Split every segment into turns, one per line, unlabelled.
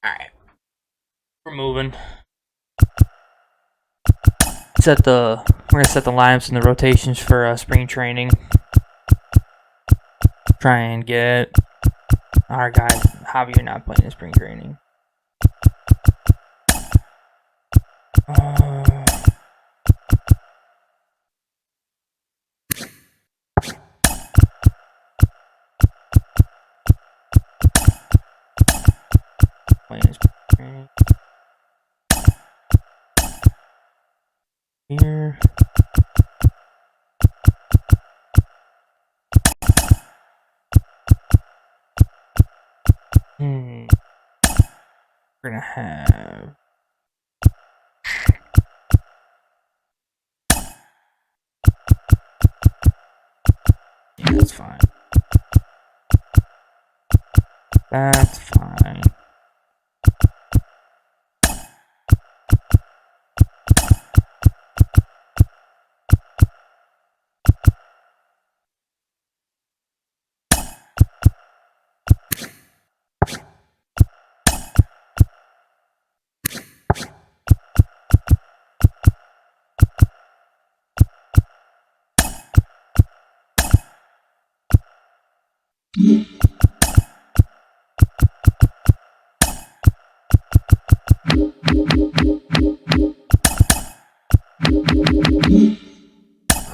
Alright, we're moving. We're gonna set the lineups and the rotations for spring training. Try and get our guy Javier not playing in spring training. Playing in spring training. Here. We're gonna have yeah, that's fine. That's fine.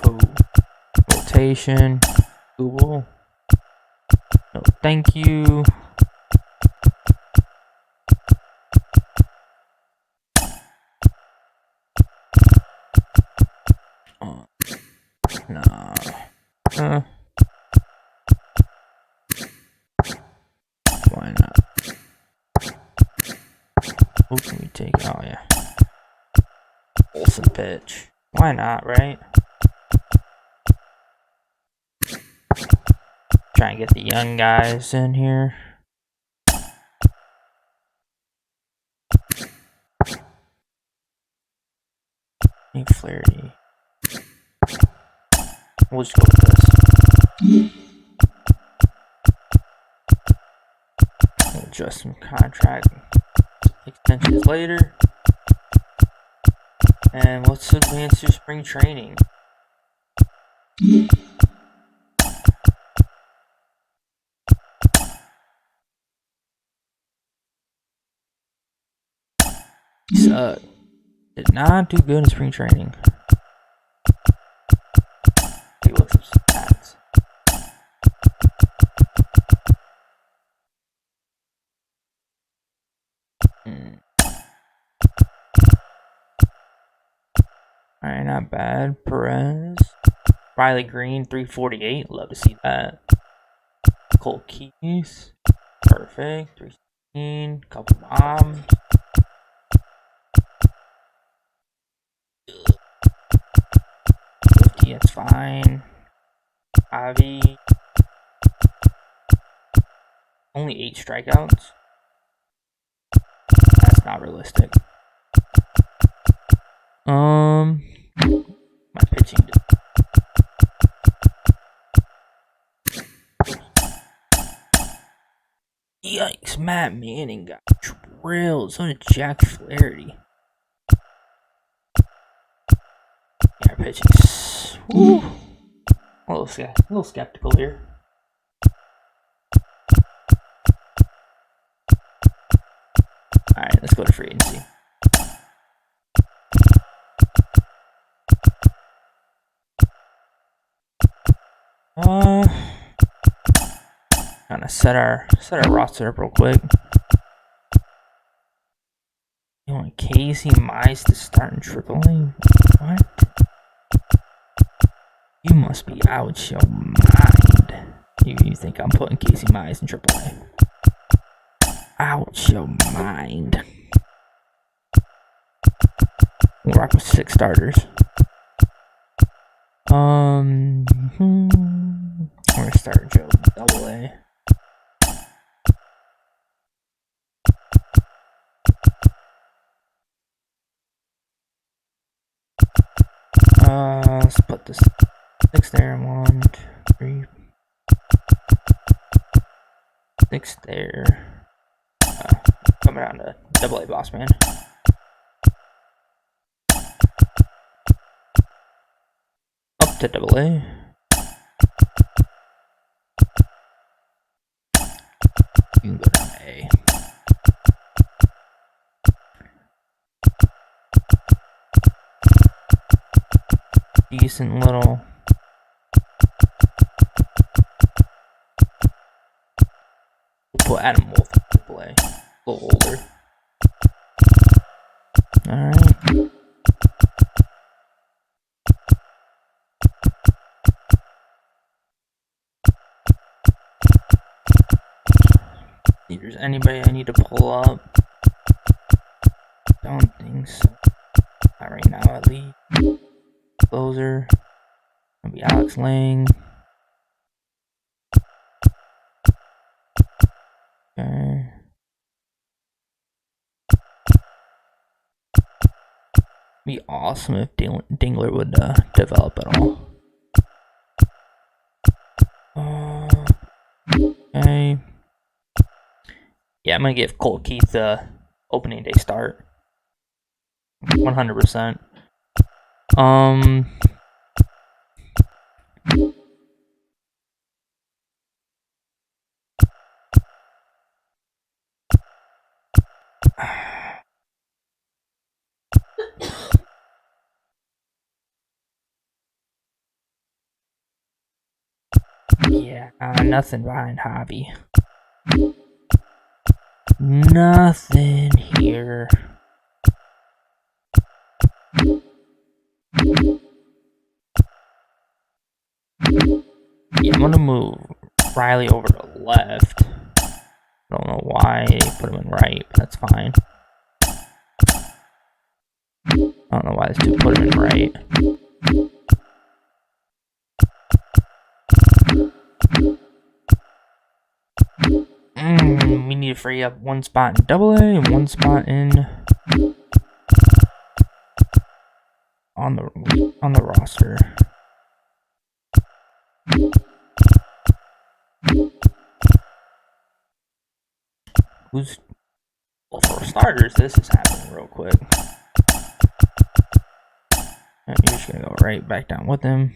Cool. Rotation. Google. No, thank you. Nah. Why not? Who can we take? Oh, yeah. Olsen pitch. Why not, right? Try and get the young guys in here. Need Flaherty. We'll just go with this. We'll adjust some contract extensions later. And let's advance to spring training. Suck. Did not do good in spring training. Take a look at some stats. Alright, not bad. Perez. Riley Green, 348. Love to see that. Cole Keys. Perfect. 316. Couple bombs. That's fine. Avi. Only 8 strikeouts. That's not realistic. My pitching. Yikes! Matt Manning got drilled. So did Jack Flaherty. Yeah, pitching. Woo. A little skeptical here. Alright, let's go to free agency. Gonna set our roster up real quick. You want Casey Mize to start in AAA? What? You must be out your mind. You think I'm putting Casey Mize in AAA? Out your mind. We'll rock with 6 starters. We're gonna start Joe AA. Let's put this 6 there. 1, 2, 3. 6 there. coming down to Double A, boss man. Up to Double A. You can go down to A. Decent little. We'll put Adam Wolf in Double A. A little older. Alright. If there's anybody I need to pull up. Don't think so. Not right now, at least. Closer. Gonna be Alex Lang. Okay. Be awesome if Dingler would develop at all. Okay. Yeah, I'm gonna give Colt Keith the opening day start. 100%. Yeah, nothing behind Hobby. Nothing here. Yeah, I'm gonna move Riley over to left. Don't know why they put him in right, but that's fine. I don't know why this dude put him in right. We need to free up one spot in Double A and one spot in on the roster. Well, for starters, this is happening real quick. And you're just gonna go right back down with him.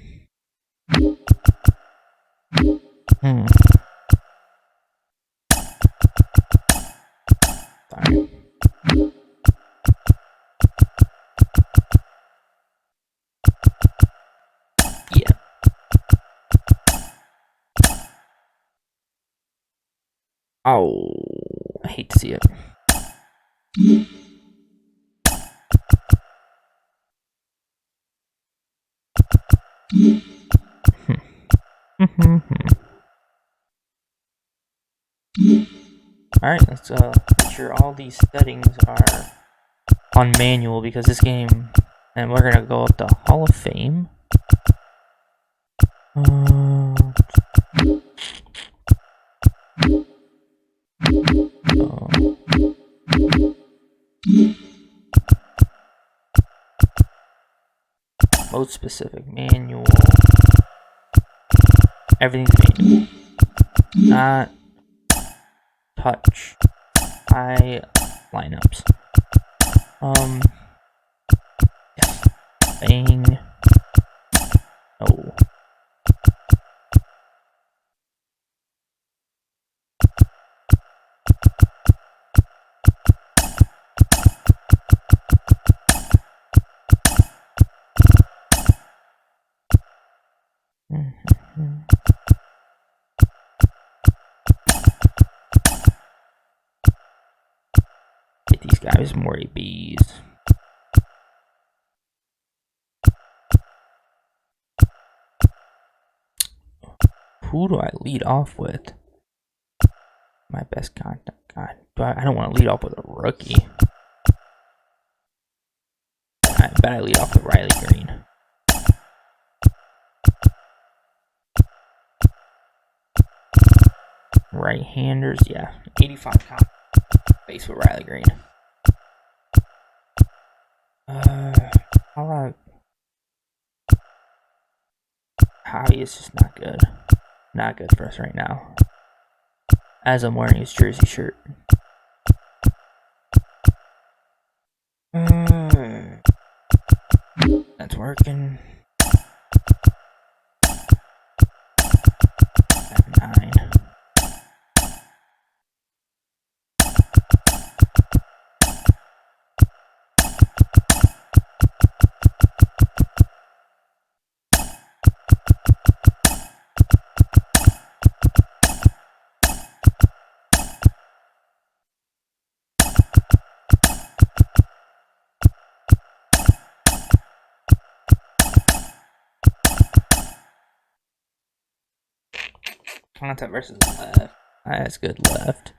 Sorry. Yeah. Oh, I hate to see it. Alright, let's make sure all these settings are on manual because this game, and we're gonna go up to Hall of Fame. Mode specific manual. Everything's manual. Not touch. High lineups. Yes. Bang. No. Get these guys more ABs. Who do I lead off with? My best contact. God, I don't want to lead off with a rookie. I bet I lead off with Riley Green. Right-handers, yeah. 85 count. Base with Riley Green. How about Hobby is just not good. Not good for us right now. As I'm wearing his jersey shirt. That's working. 9. Contact versus left. That's good left.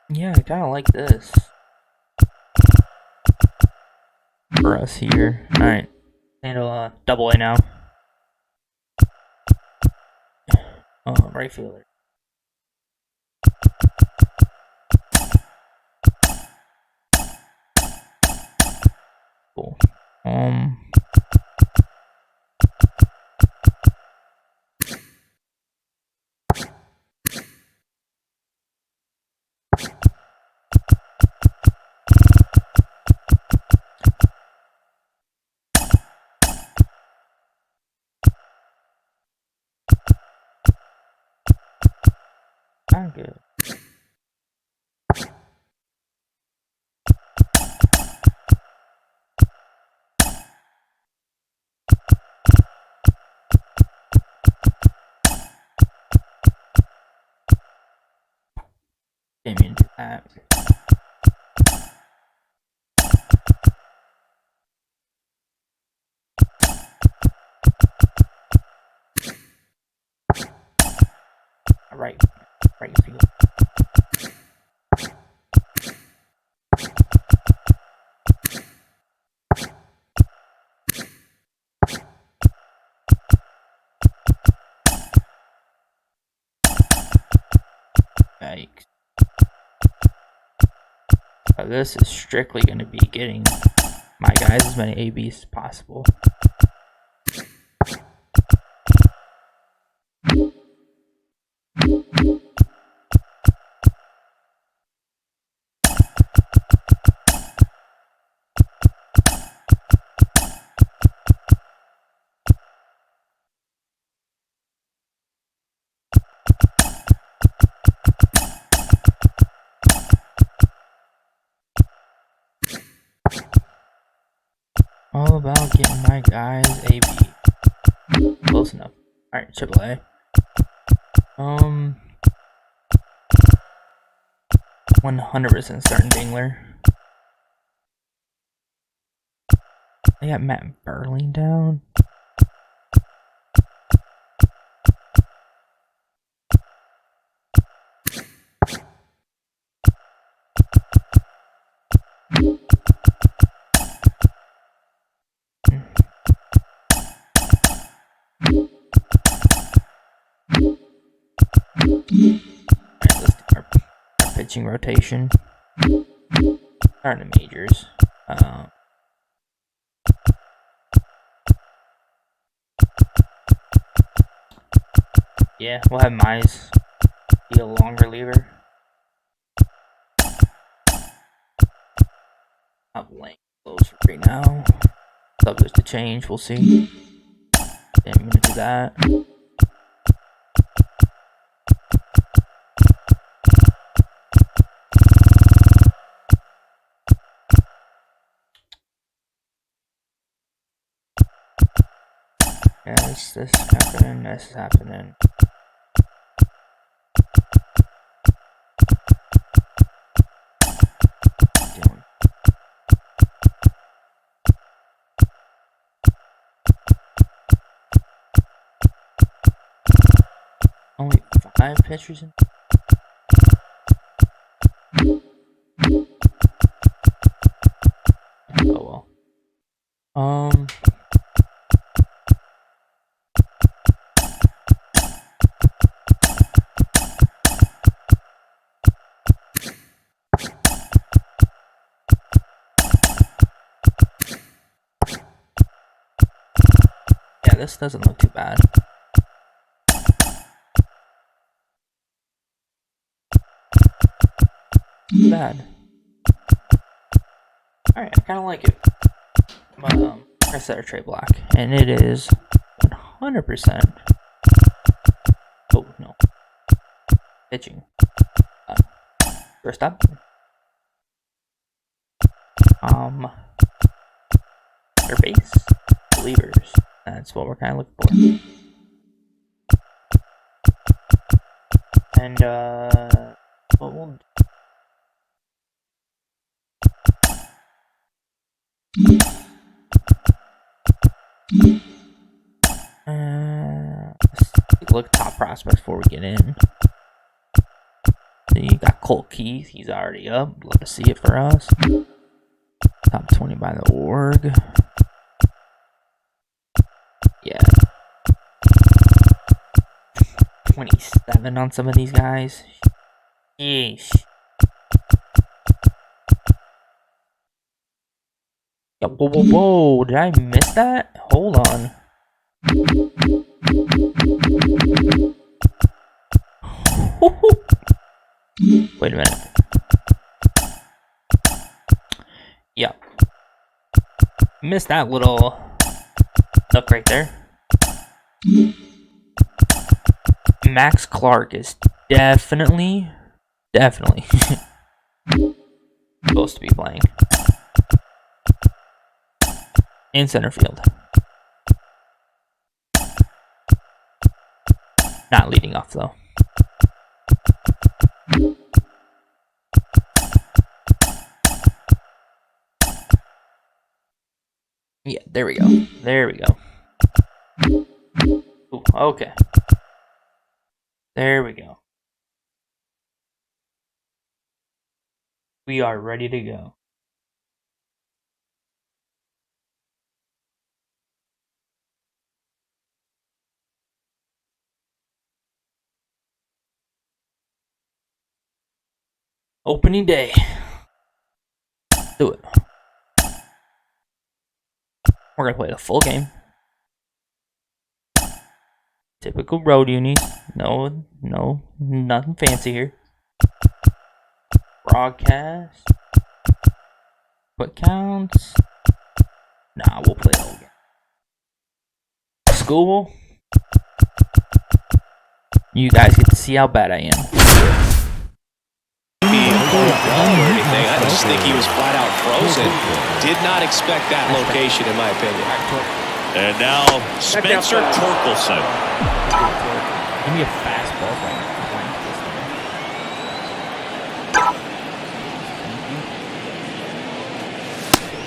Yeah, I kind of like this for us here. All right, handle double A now. Right fielder. Cool. Kind of good. Didn't mean to do that. Right field. Yikes. So this is strictly going to be getting my guys as many ABs as possible. All about getting my guys AB. Close enough. Alright, AAA. 100% starting Dingler. They got Matt Burling down. Alright, let's do our pitching rotation. Starting the majors. Yeah, we'll have Mize be a long reliever. Not blank. Close for right now. Subject to change, we'll see. Yeah, I'm gonna do that. Yeah, this is happening, this is happening. Only 5 pitchers in. Oh well. Yeah, this doesn't look too bad. bad. Alright, I kind of like it. But, I set a trade block, and it is 100%. Oh, no. Pitching. First up. Their base. Relievers. That's what we're kind of looking for. And, what we'll let's take a look at top prospects before we get in. So you got Colt Keith, he's already up. Love to see it for us. Top 20 by the org. Yeah. 27 on some of these guys. Yeesh. Yo, whoa, whoa, whoa. Did I miss that? Hold on. Wait a minute. Yeah. Missed that little look right there. Max Clark is definitely supposed to be playing in center field. Not leading off though. Yeah, there we go. There we go. Ooh, okay. There we go. We are ready to go. Opening day. Do it. We're gonna play the full game. Typical road unis. No, nothing fancy here. Broadcast. What counts? Nah, we'll play the whole game. School. You guys get to see how bad I am.
Or anything. I just think he was flat out frozen. Did not expect that location, in my opinion.
And now Spencer Torkelson.
Give me a fastball.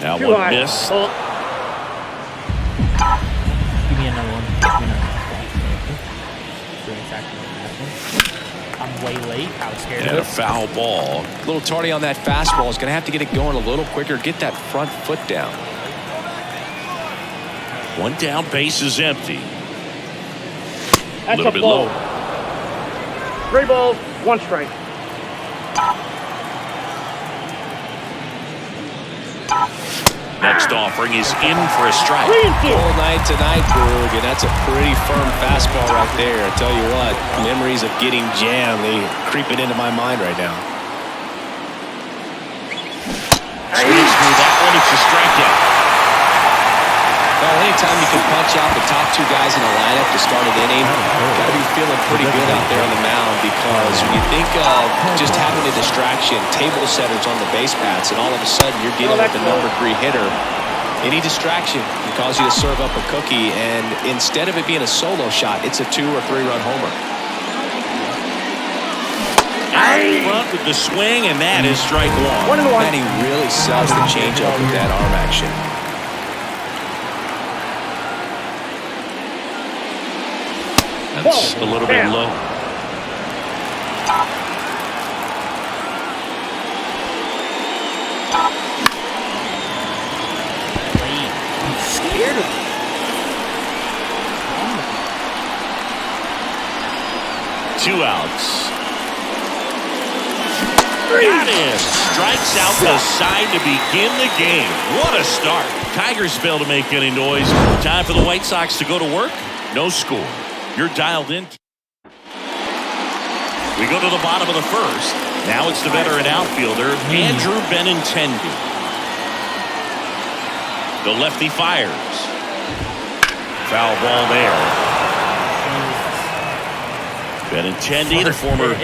That one missed.
Give me another one. I'm way late. I was scared
And
of
a
it.
foul ball.
A little tardy on that fastball. Is going to have to get it going a little quicker. Get that front foot down.
One down, base is empty.
That's
a little bit low.
3 balls, 1 strike.
Next offering is in for a strike.
Full night tonight, Boog, and that's a pretty firm fastball right there. I tell you what, memories of getting jammed, they creeping into my mind right now.
Swings through that one, it's a strikeout.
Well, anytime you can punch out the top 2 guys in the lineup to start an inning, got to be feeling pretty good out there on the mound, because when you think of just having a distraction, table setters on the base paths, and all of a sudden you're dealing with the number 3 hitter, any distraction can cause you to serve up a cookie, and instead of it being a solo shot, it's a 2 or 3 run homer.
Out in front with the swing, and that is strike 1.
And he really sells the changeup with that arm action.
That's a little bit low.
I'm scared of it.
2 outs. Got him. Strikes out the side to begin the game. What a start. Tigers fail to make any noise. Time for the White Sox to go to work. No score. You're dialed in. We go to the bottom of the first. Now it's the veteran outfielder, Andrew Benintendi. The lefty fires. Foul ball there. Benintendi, the former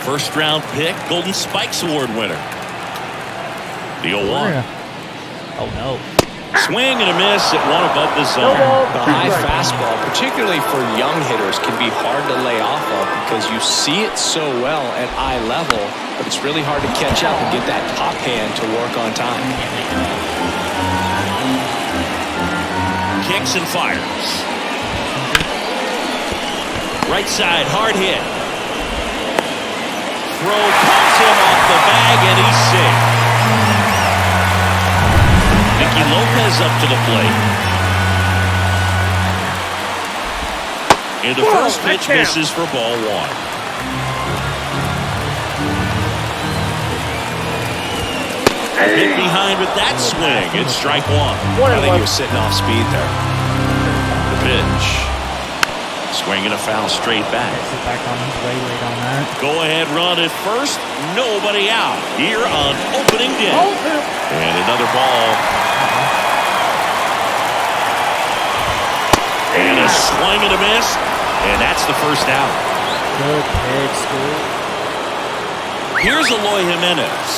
first-round pick, Golden Spikes Award winner. The 0-1.
Oh, no.
Swing and a miss at one above the zone.
The high fastball, particularly for young hitters, can be hard to lay off of because you see it so well at eye level, but it's really hard to catch up and get that top hand to work on time.
Kicks and fires. Right side, hard hit. Throw pulls him off the bag, and he's safe. Nicky Lopez up to the plate. And the first pitch misses for ball one. Hit behind with that swing. It's strike one.
I think he was sitting off speed there.
The pitch. Swing and a foul straight back.
Back on his way late on that.
Go ahead run at first. Nobody out here on opening day. And another ball. And a swing and a miss. And that's the first out.
Good pitch, school.
Here's Eloy Jimenez.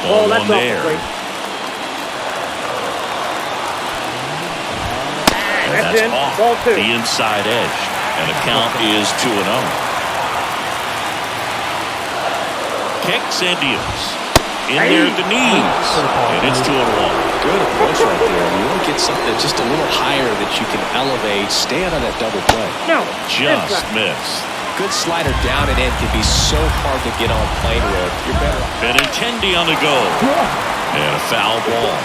Oh,
Ball
that's
one there. And that's
in.
off
Ball two.
the inside edge. And the count is 2-0. Kicks and deals. In there at the knees. And it's 2-1.
Good approach right there. You want to get something just a little higher that you can elevate. Stay out of that double play.
No.
Just missed.
Good slider down and in can be so hard to get on plane with. You're better off.
Benintendi on the go. And a foul ball.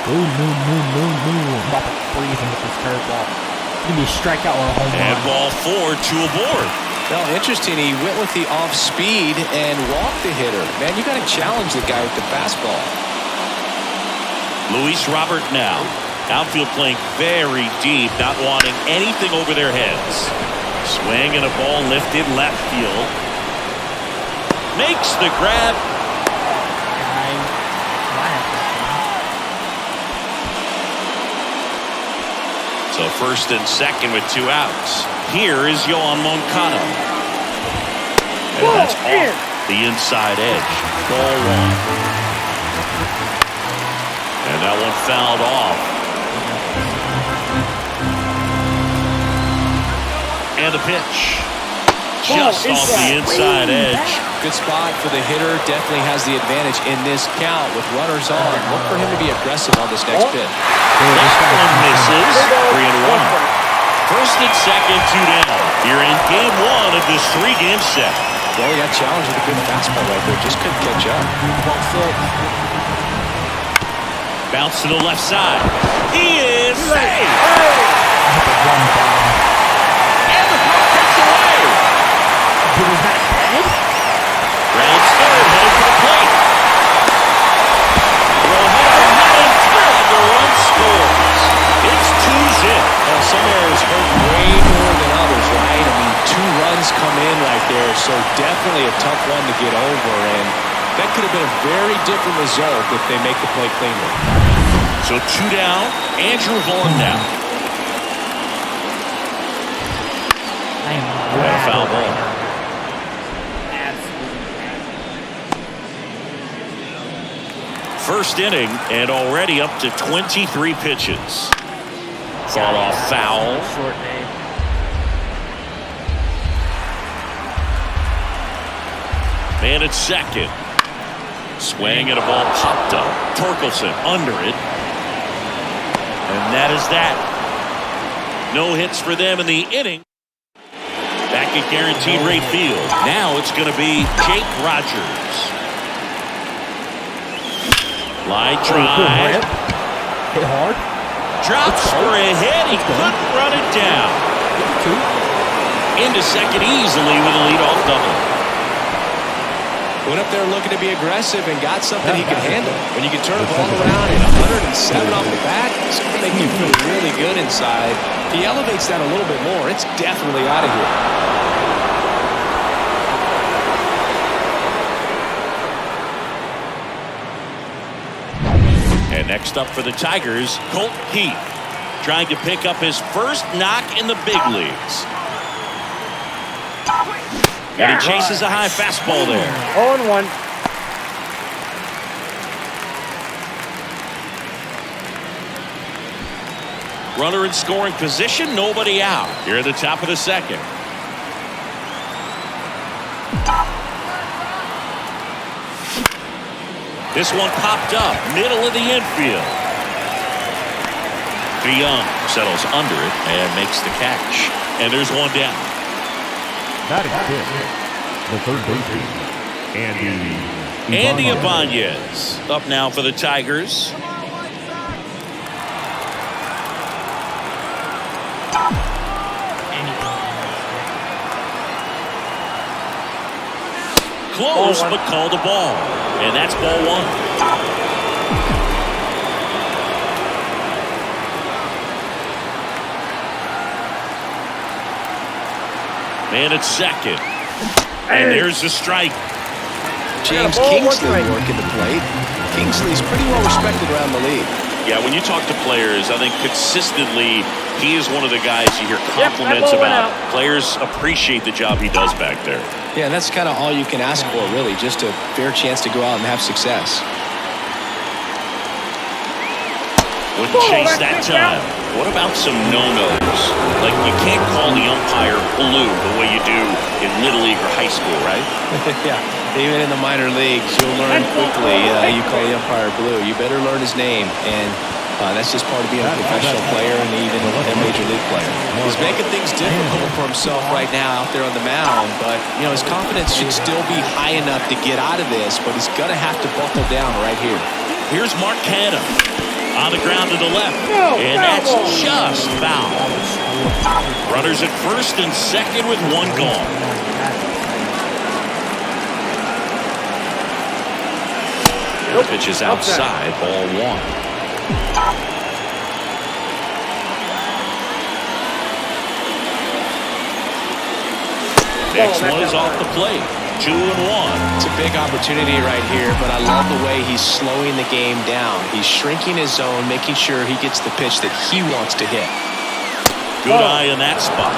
Oh, no. I'm about to freeze him with this curveball. It's going to be a strikeout or a home
And
run.
ball 4, 2 aboard.
Well, interesting. He went with the off speed and walked the hitter. Man, you got to challenge the guy with the fastball.
Luis Robert now. Outfield playing very deep, not wanting anything over their heads. Swing and a ball lifted left field. Makes the grab. So first and second with 2 outs. Here is Yoan Moncada. And that's off the inside edge. Ball one. And that one fouled off. And the pitch. Just off the inside edge.
Good spot for the hitter. Definitely has the advantage in this count with runners on. Look for him to be aggressive on this next pitch.
That one misses. 3-1. First and second, 2 down. You're in game 1 of this 3-game set.
Well, he got challenged with a good fastball right there. Just couldn't catch up.
Bounce to the left side. He is safe. And the throw gets away. Grounds third, headed for the plate. Throw hit, and the run scores. It's 2-zip.
Well, some areas hurt way more than others, right? I mean, 2 runs come in right there, so definitely a tough one to get over, and that could have been a very different result if they make the play cleanly.
So 2 down, Andrew Vaughn now. And foul ball. First inning and already up to 23 pitches. Fall off foul.
Short day.
Man at second. Swing and a ball popped up. Torkelson under it. And that is that. No hits for them in the inning. Back at Guaranteed Rate Field. Now it's going to be Jake Rogers. Line drive.
Hit hard.
Drops for a hit. He couldn't run it down. Into second easily with a leadoff double.
Went up there looking to be aggressive and got something he could handle. When you can turn the ball around at 107 off the bat, it's going to make you feeling really good inside. He elevates that a little bit more. It's definitely out of here.
And next up for the Tigers, Colt Heath, trying to pick up his first knock in the big leagues. And he chases a high fastball there.
0-1.
Runner in scoring position, nobody out. Here at the top of the second. This one popped up, middle of the infield. DeYoung settles under it and makes the catch. And there's one down.
Batting fifth, the third baseman,
Andy Ibanez up now for the Tigers. Close, but called a ball. And that's ball one. Man at second. And there's the strike.
James Kingsley working the plate. Kingsley's pretty well respected around the league.
Yeah, when you talk to players, I think consistently he is one of the guys you hear compliments about. Players appreciate the job he does back there.
Yeah, and that's kind of all you can ask for, really, just a fair chance to go out and have success.
Wouldn't chase that time. What about some no-nos? Like, you can't call the umpire blue the way you do in Little League or high school, right?
Yeah, even in the minor leagues, you'll learn quickly. You call the umpire blue. You better learn his name, and that's just part of being a professional player and even a major league player. He's making things difficult for himself right now out there on the mound, but his confidence should still be high enough to get out of this, but he's going to have to buckle down right here.
Here's Mark Canha on the ground to the left, and that's just foul. Runners at first and second with one gone. The pitch is outside, ball one. Next one is off the plate. 2-1.
It's a big opportunity right here, but I love the way he's slowing the game down. He's shrinking his zone, making sure he gets the pitch that he wants to hit.
Good eye in that spot.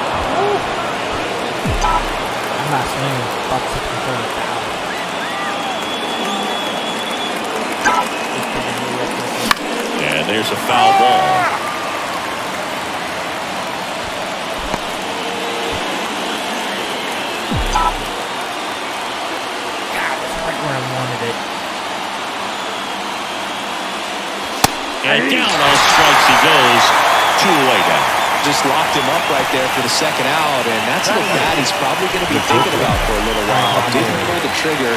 I'm not swinging.
And there's a foul ball.
Where I wanted it.
And down on strikes he goes. 2 away down.
Just locked him up right there for the second out, and that's a bat he's probably going to be thinking about for a little while. Didn't pull the trigger.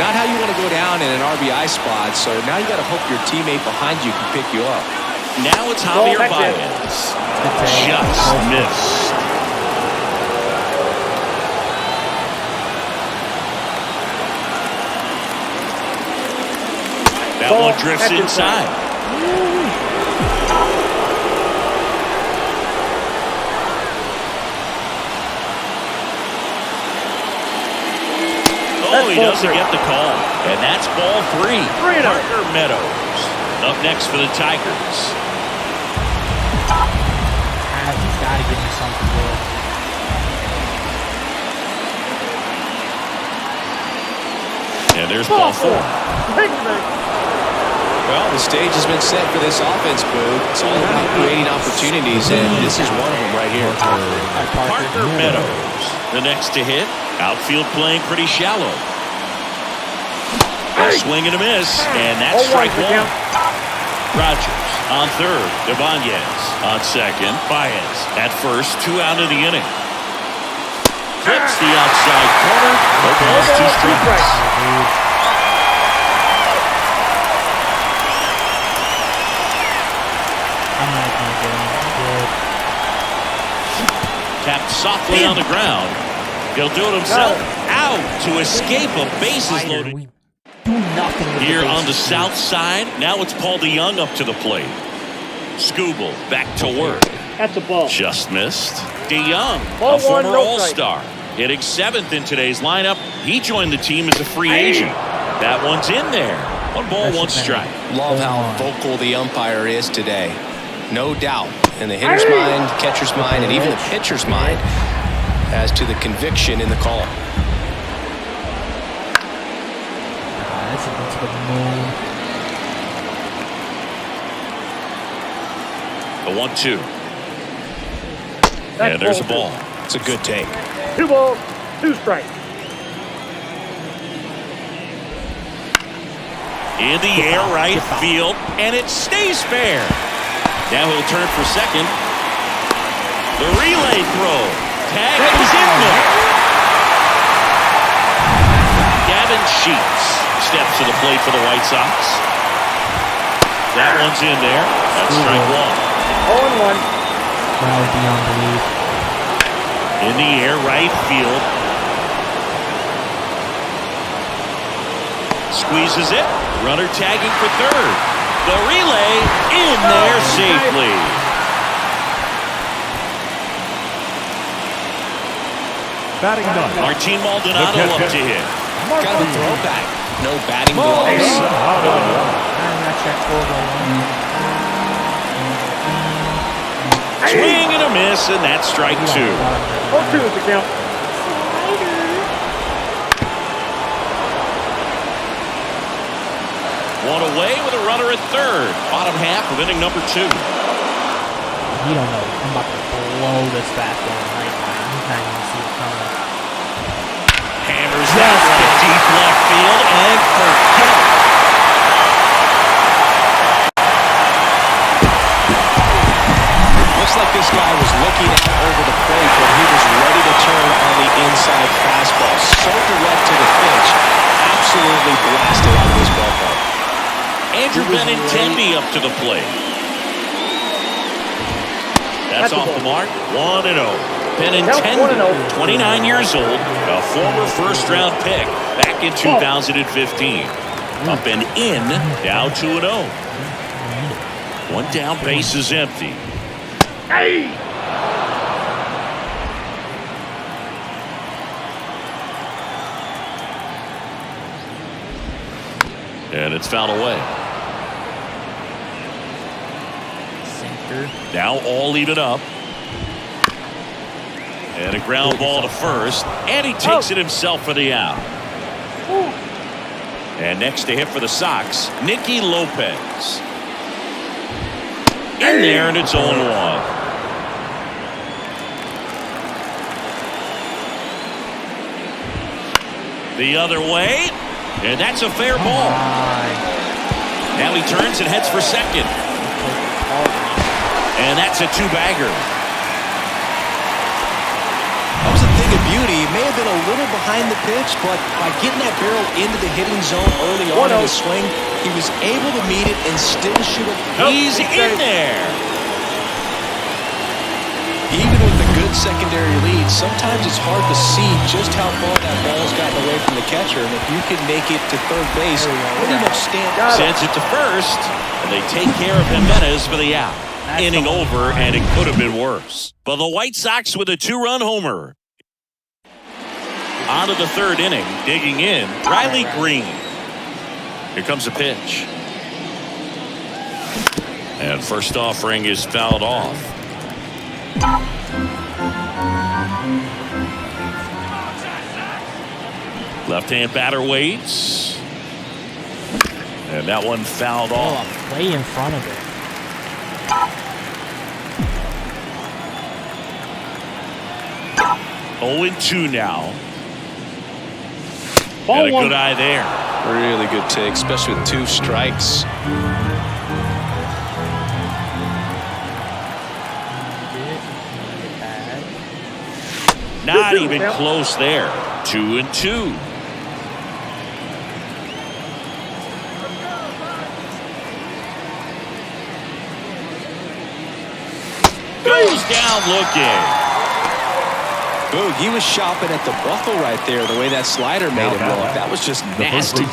Not how you want to go down in an RBI spot, so now you got to hope your teammate behind you can pick you up.
Now it's Javier Baez. Just missed. That one drifts inside. Oh, he doesn't get the call. And that's ball 3. Parker Meadows up next for the Tigers.
He's got to give me something good.
And there's ball 4.
Well, the stage has been set for this offense, Boo. It's all about creating opportunities, and this is one of them right here.
Parker Meadows, the next to hit. Outfield playing pretty shallow. A swing and a miss, and that's strike 1. Rogers on third. Ibanez on second. Baez at first. 2 out of the inning. Clips the outside corner. Balls 2 strikes. Tapped softly on the ground. He'll do it himself. Out to escape a bases loaded.
We do nothing with
Here
the
on the
bases.
south side. Now it's Paul DeYoung up to the plate. Skubal back to work.
That's a ball.
Just missed. DeYoung,
Ball
a former
one, no strike.
All-Star, hitting 7th in today's lineup. He joined the team as a free agent. That one's in there. 1 ball, 1 strike.
Love how vocal the umpire is today. No doubt in the hitter's mind, catcher's mind, and even the pitcher's mind as to the conviction in the call.
That's a good move.
The 1-2. And there's a ball.
It's a good take.
2 balls, 2 strikes.
In the air, right field, and it stays fair. Now he'll turn for second. The relay throw. Tag is in there. Gavin Sheets steps to the plate for the White Sox. That one's in there. That's strike 1.
0-1.
That would be unbelievable.
In the air, right field. Squeezes it. Runner tagging for third. The relay in there safely.
Batting done.
Martin Maldonado up to hit.
Kind of a throwback. No batting gloves.
Swing and a miss, and that's strike 2.
0-2 is the count.
One away with a runner at third. Bottom half of inning number 2.
You don't know. I'm about to blow this fastball right now. He's not even see it coming.
Hammers that one deep left field and forget it.
Looks like this guy was looking out over the plate when he was ready to turn on the inside fastball. So direct to the pitch. Absolutely blasted out of this ballpark.
Andrew Benintendi up to the plate. That's off the mark. 1-0. Benintendi, 29 years old, a former first-round pick back in 2015. Up and in, now 2-0. One down, base is empty. And it's fouled away.
Sinker.
Now all even up. And a ground ball to first. And he takes it himself for the out. And next to hit for the Sox, Nicky Lopez. In there, and it's 0-1. The other way. And that's a fair ball. Now he turns and heads for second. And that's a 2-bagger.
That was a thing of beauty. He may have been a little behind the pitch, but by getting that barrel into the hitting zone early on in his swing, he was able to meet it and still shoot it.
He's in there.
Even with the good secondary lead, sometimes it's hard to see just how far that ball's gotten away from the catcher. And if you can make it to third base, pretty much
Sends it to first, and they take care of Jimenez for the out. Inning over, and it could have been worse. But the White Sox with a 2-run homer. On to the third inning, digging in, Riley Green. Here comes a pitch. And first offering is fouled off. Left-hand batter waits. And that one fouled off.
Way in front of it.
Oh, 0-2 now.
Ball
And a
one.
good eye there.
Really good take, especially with 2 strikes.
Not even close there. 2-2. Goes down looking.
Boog, he was shopping at the buckle right there, the way that slider made him look. That was just nasty.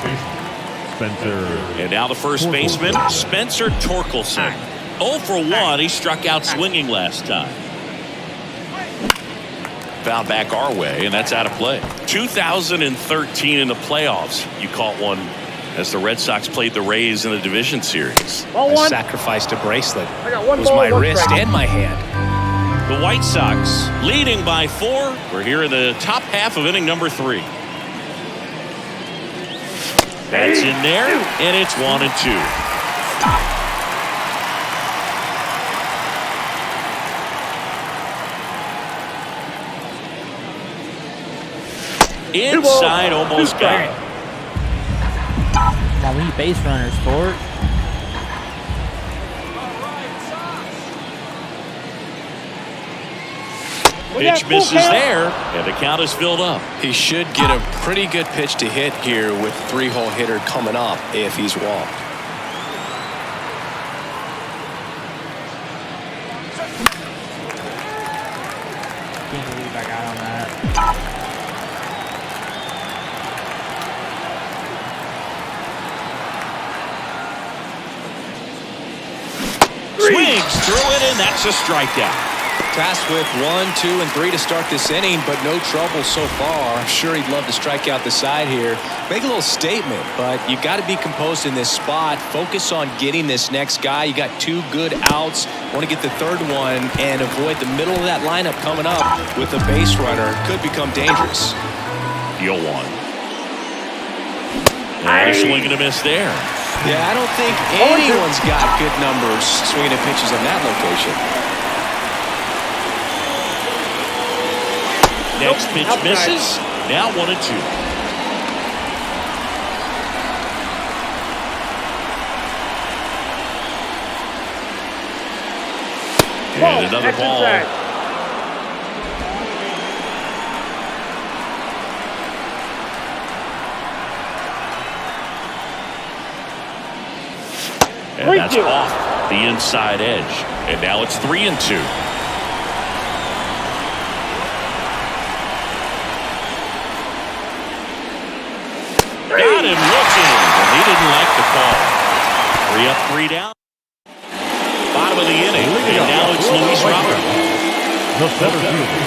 Spencer.
And now the first baseman, Spencer Torkelson. 0 for 1. He struck out swinging last time. Foul back our way, and that's out of play. 2013 in the playoffs, you caught one as the Red Sox played the Rays in the division series.
I sacrificed a bracelet.
I got one
It was
ball,
my
one
wrist
strike.
and my hand.
The White Sox leading by 4. We're here in the top half of inning number 3. That's in there, and it's 1-2. Inside, almost got it.
Come on, we need base runners for it.
Pitch misses there, and the count is filled up.
He should get a pretty good pitch to hit here with 3-hole hitter coming up if he's walked.
Can't believe I got on that.
Swings through it, and that's a strikeout.
Tasked with 1, 2, and 3 to start this inning, but no trouble so far. I'm sure he'd love to strike out the side here. Make a little statement, but you got to be composed in this spot. Focus on getting this next guy. You got 2 good outs. Want to get the third one and avoid the middle of that lineup coming up with a base runner. Could become dangerous.
Deal 1. And a swing and a miss there.
Yeah, I don't think anyone's got good numbers swinging at pitches in that location.
Next pitch misses. Now 1-2. And another ball. And that's off the inside edge. And now it's 3-2. Got him looking, and he didn't like the call. 3 up, 3 down. Bottom of the inning, and now it's Luis Robert.
The center fielder,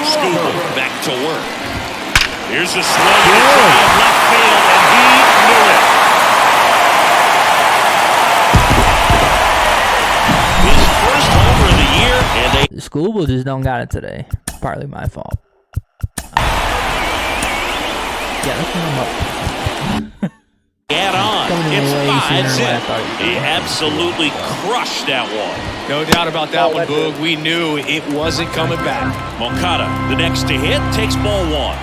Scuba back to work. Here's a swing to left field, and he knew it. His first homer of the year, and they
Schoolboy just don't got it today. Partly my fault. Yeah, let's put him up.
add on.
Coming
It's
away sooner
5-zip.
than I thought
He absolutely crushed that one.
No doubt about that one, Boog. We knew it wasn't coming back.
Moncada, the next to hit, takes ball 1.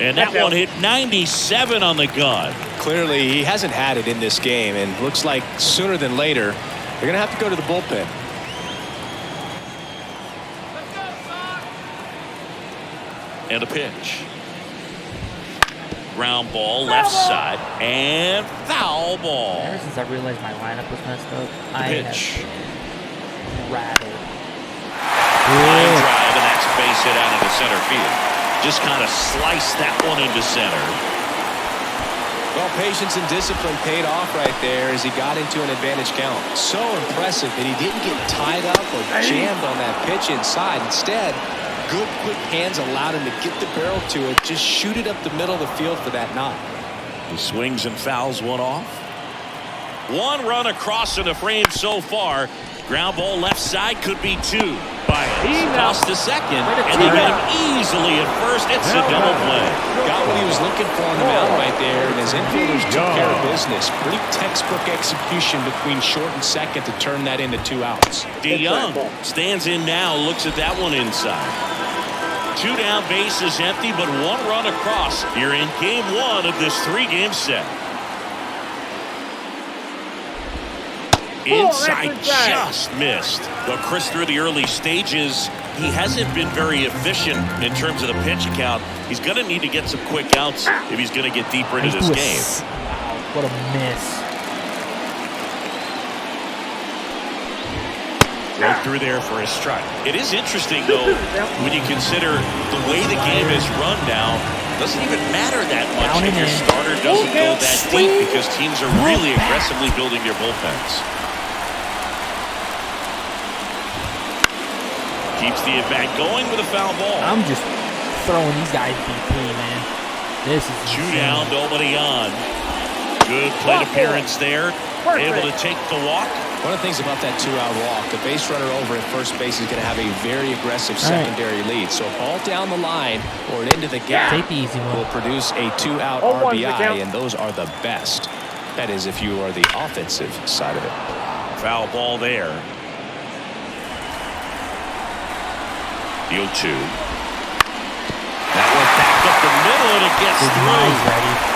And that one hit 97 on the gun.
Clearly, he hasn't had it in this game, and looks like sooner than later, they're going to have to go to the bullpen.
And a pitch. Ground ball, left side, and foul ball.
Ever since I realized my lineup was messed up, I
Pitch.
have rattled.
Line drive, and that's a base hit out into center field. Just kind of sliced that one into center.
Well, patience and discipline paid off right there as he got into an advantage count. So impressive that he didn't get tied up or jammed on that pitch inside. Instead, good quick hands allowed him to get the barrel to it, just shoot it up the middle of the field for that knock.
He swings and fouls one off. One run across in the frame so far. Ground ball left side, could be 2. Baez tossed to second, and they get him easily at first. It's a double play.
Got what he was looking for on the mound right there, and his infielders took care of business. Pretty textbook execution between short and second to turn that into 2 outs.
DeYoung stands in now, looks at that one inside. 2 down, bases empty, but 1 run across here in game 1 of this 3-game set. Inside, just missed. Though Chris, through the early stages, he hasn't been very efficient in terms of the pitch count. He's going to need to get some quick outs if he's going to get deeper into this game.
Wow, what a miss.
Right through there for a strike. It is interesting, though, when you consider the way the game is run now. Doesn't even matter that much
Down
if
and
your
in.
starter doesn't go that deep because teams are really aggressively building their bullpens. Keeps the at-bat going with a foul ball.
I'm just throwing these guys BP, man. This is
Two
insane.
down, nobody on. Good plate appearance there. Able to take the walk.
One of the things about that two-out walk, the base runner over at first base is going to have a very aggressive secondary lead. So all down the line or into the gap
Take the easy one.
will produce a two-out RBI, and those are the best. That is if you are the offensive side of it.
Foul ball there. The 0-2. That one back up the middle, and it gets
His
through.
mind's ready.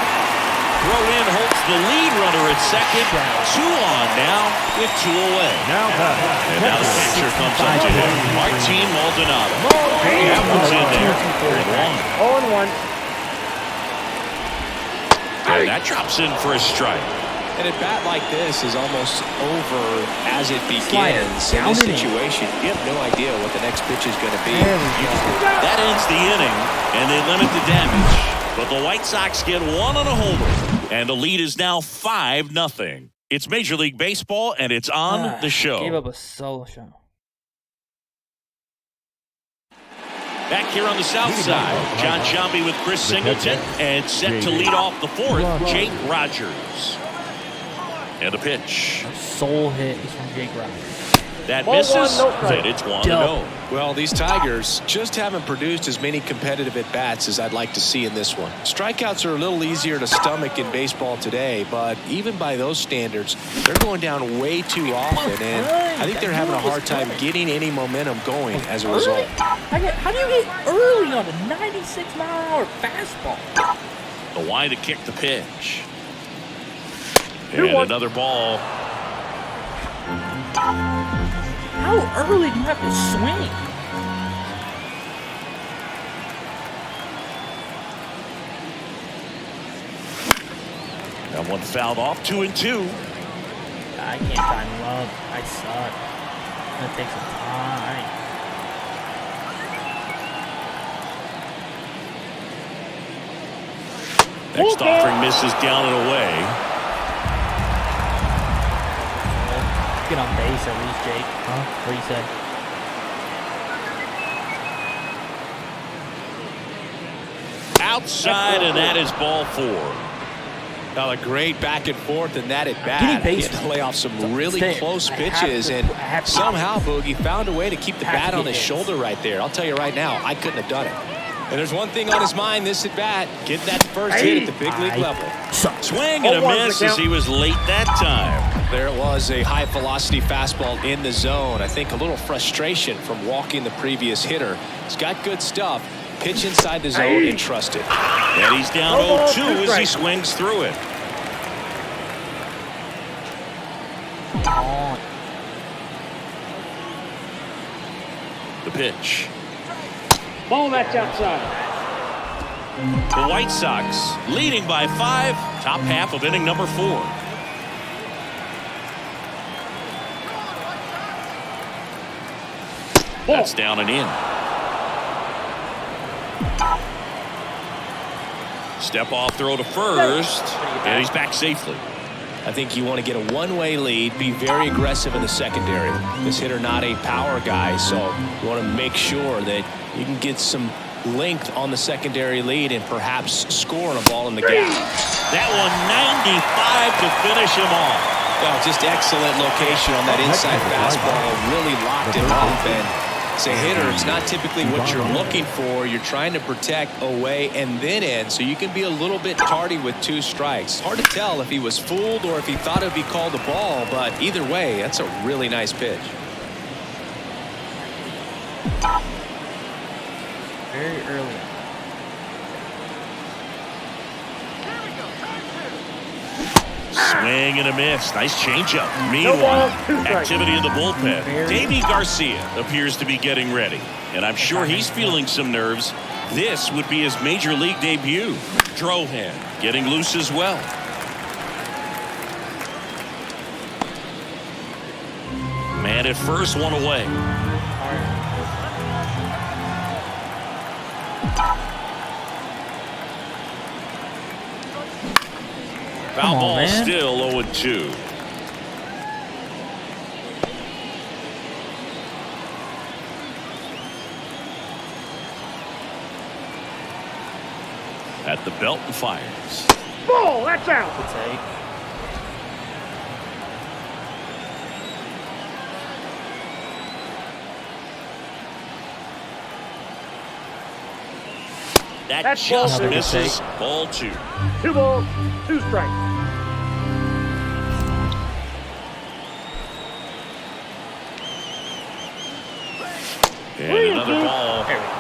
Throw in holds the lead runner at second. 2 on now with 2 away.
Now batting.
And now the pitcher comes up to him. Martin Maldonado. That one's in there.
0-1.
And that drops in for a strike.
And a bat like this is almost over as it begins. In
Down
this
and in.
situation, you have no idea what the next pitch is going to be.
There we go.
That ends the inning, and they limit the damage. But the White Sox get 1 on a homer, and the lead is now 5-0. It's Major League Baseball, and it's on the show.
Gave up a solo shot.
Back here on the south side, John Sciambi with Chris Singleton, and set to lead off the fourth, Jake Rogers. And a pitch.
Soul hit is from Jake Rogers.
That
Ball
misses,
one, no strike.
and it's 1-0.
Well, these Tigers just haven't produced as many competitive at-bats as I'd like to see in this one. Strikeouts are a little easier to stomach in baseball today, but even by those standards, they're going down way too often, and I think they're having a hard time getting any momentum going as a result.
How do you get early on a 96-mile-an-hour fastball?
The line to kick the pitch. And
2-1.
another ball.
How early do you have to swing?
That one fouled off, 2-2.
I can't time him up. I suck. It's gonna take some time.
Next offering misses down and away.
Get on base at least, Jake. Huh? What do you say?
Outside, and that is ball 4.
Now, a great back and forth in that at
Getting
bat. He
base-
had to lay off some really
Stay-
close
I have
pitches,
to-
and
I have to-
somehow Boogie found a way to keep the
Have to
bat
get
on his
hits.
shoulder right there. I'll tell you right now, I couldn't have done it. And there's one thing on his mind this at bat: get that first hit at the big league level.
Swing and a
0-1
miss
the
as
count.
he was late that time.
There it was, a high velocity fastball in the zone. I think a little frustration from walking the previous hitter. He's got good stuff. Pitch inside the zone and trust it.
And he's down 0-2 as he swings through it.
On.
The pitch.
Ball that's outside.
The White Sox leading by 5. Top half of inning number 4. That's down and in. Step off throw to first, and he's back safely.
I think you want to get a one-way lead, be very aggressive in the secondary. This hitter not a power guy, so you want to make sure that you can get some length on the secondary lead and perhaps score on a ball in the gap.
That one 95 to finish him off.
Well, just excellent location on that inside fastball, really locked him up. And as a hitter, it's not typically what you're looking for. You're trying to protect away and then in, so you can be a little bit tardy with 2 strikes. Hard to tell if he was fooled or if he thought it would be called a ball, but either way, that's a really nice pitch.
Very early.
Swing and a miss. Nice changeup. Meanwhile, activity in the bullpen. Davey Garcia appears to be getting ready, and I'm sure he's feeling some nerves. This would be his major league debut. Drohan getting loose as well. Man at first, 1 away. Foul
on,
ball
man.
still 0-2. At the belt and fires.
Ball, that's out.
Good take.
That
That's
just
ball two.
misses. Ball 2.
2 balls, 2 strikes.
And another ball.
There we go.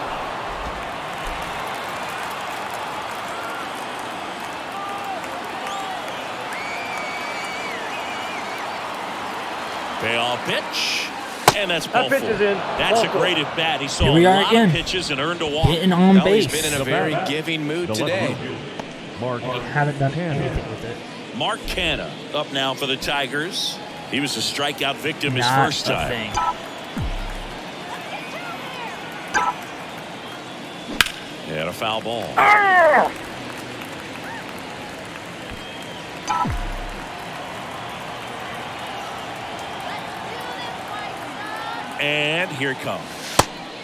Payoff pitch. And that's
That
ball
pitch
4.
is in.
That's
Ball
a
4.
great at bat. He saw
Here
a
we are
lot
again.
of pitches and earned a walk.
Getting on
Well,
base.
he's been in a very giving mood
The
today.
left fielder, Mark
He haven't done anything with it.
Mark Canha up now for the Tigers. He was a strikeout victim his
Not
first
a
time.
thing.
And a foul ball. And here it comes.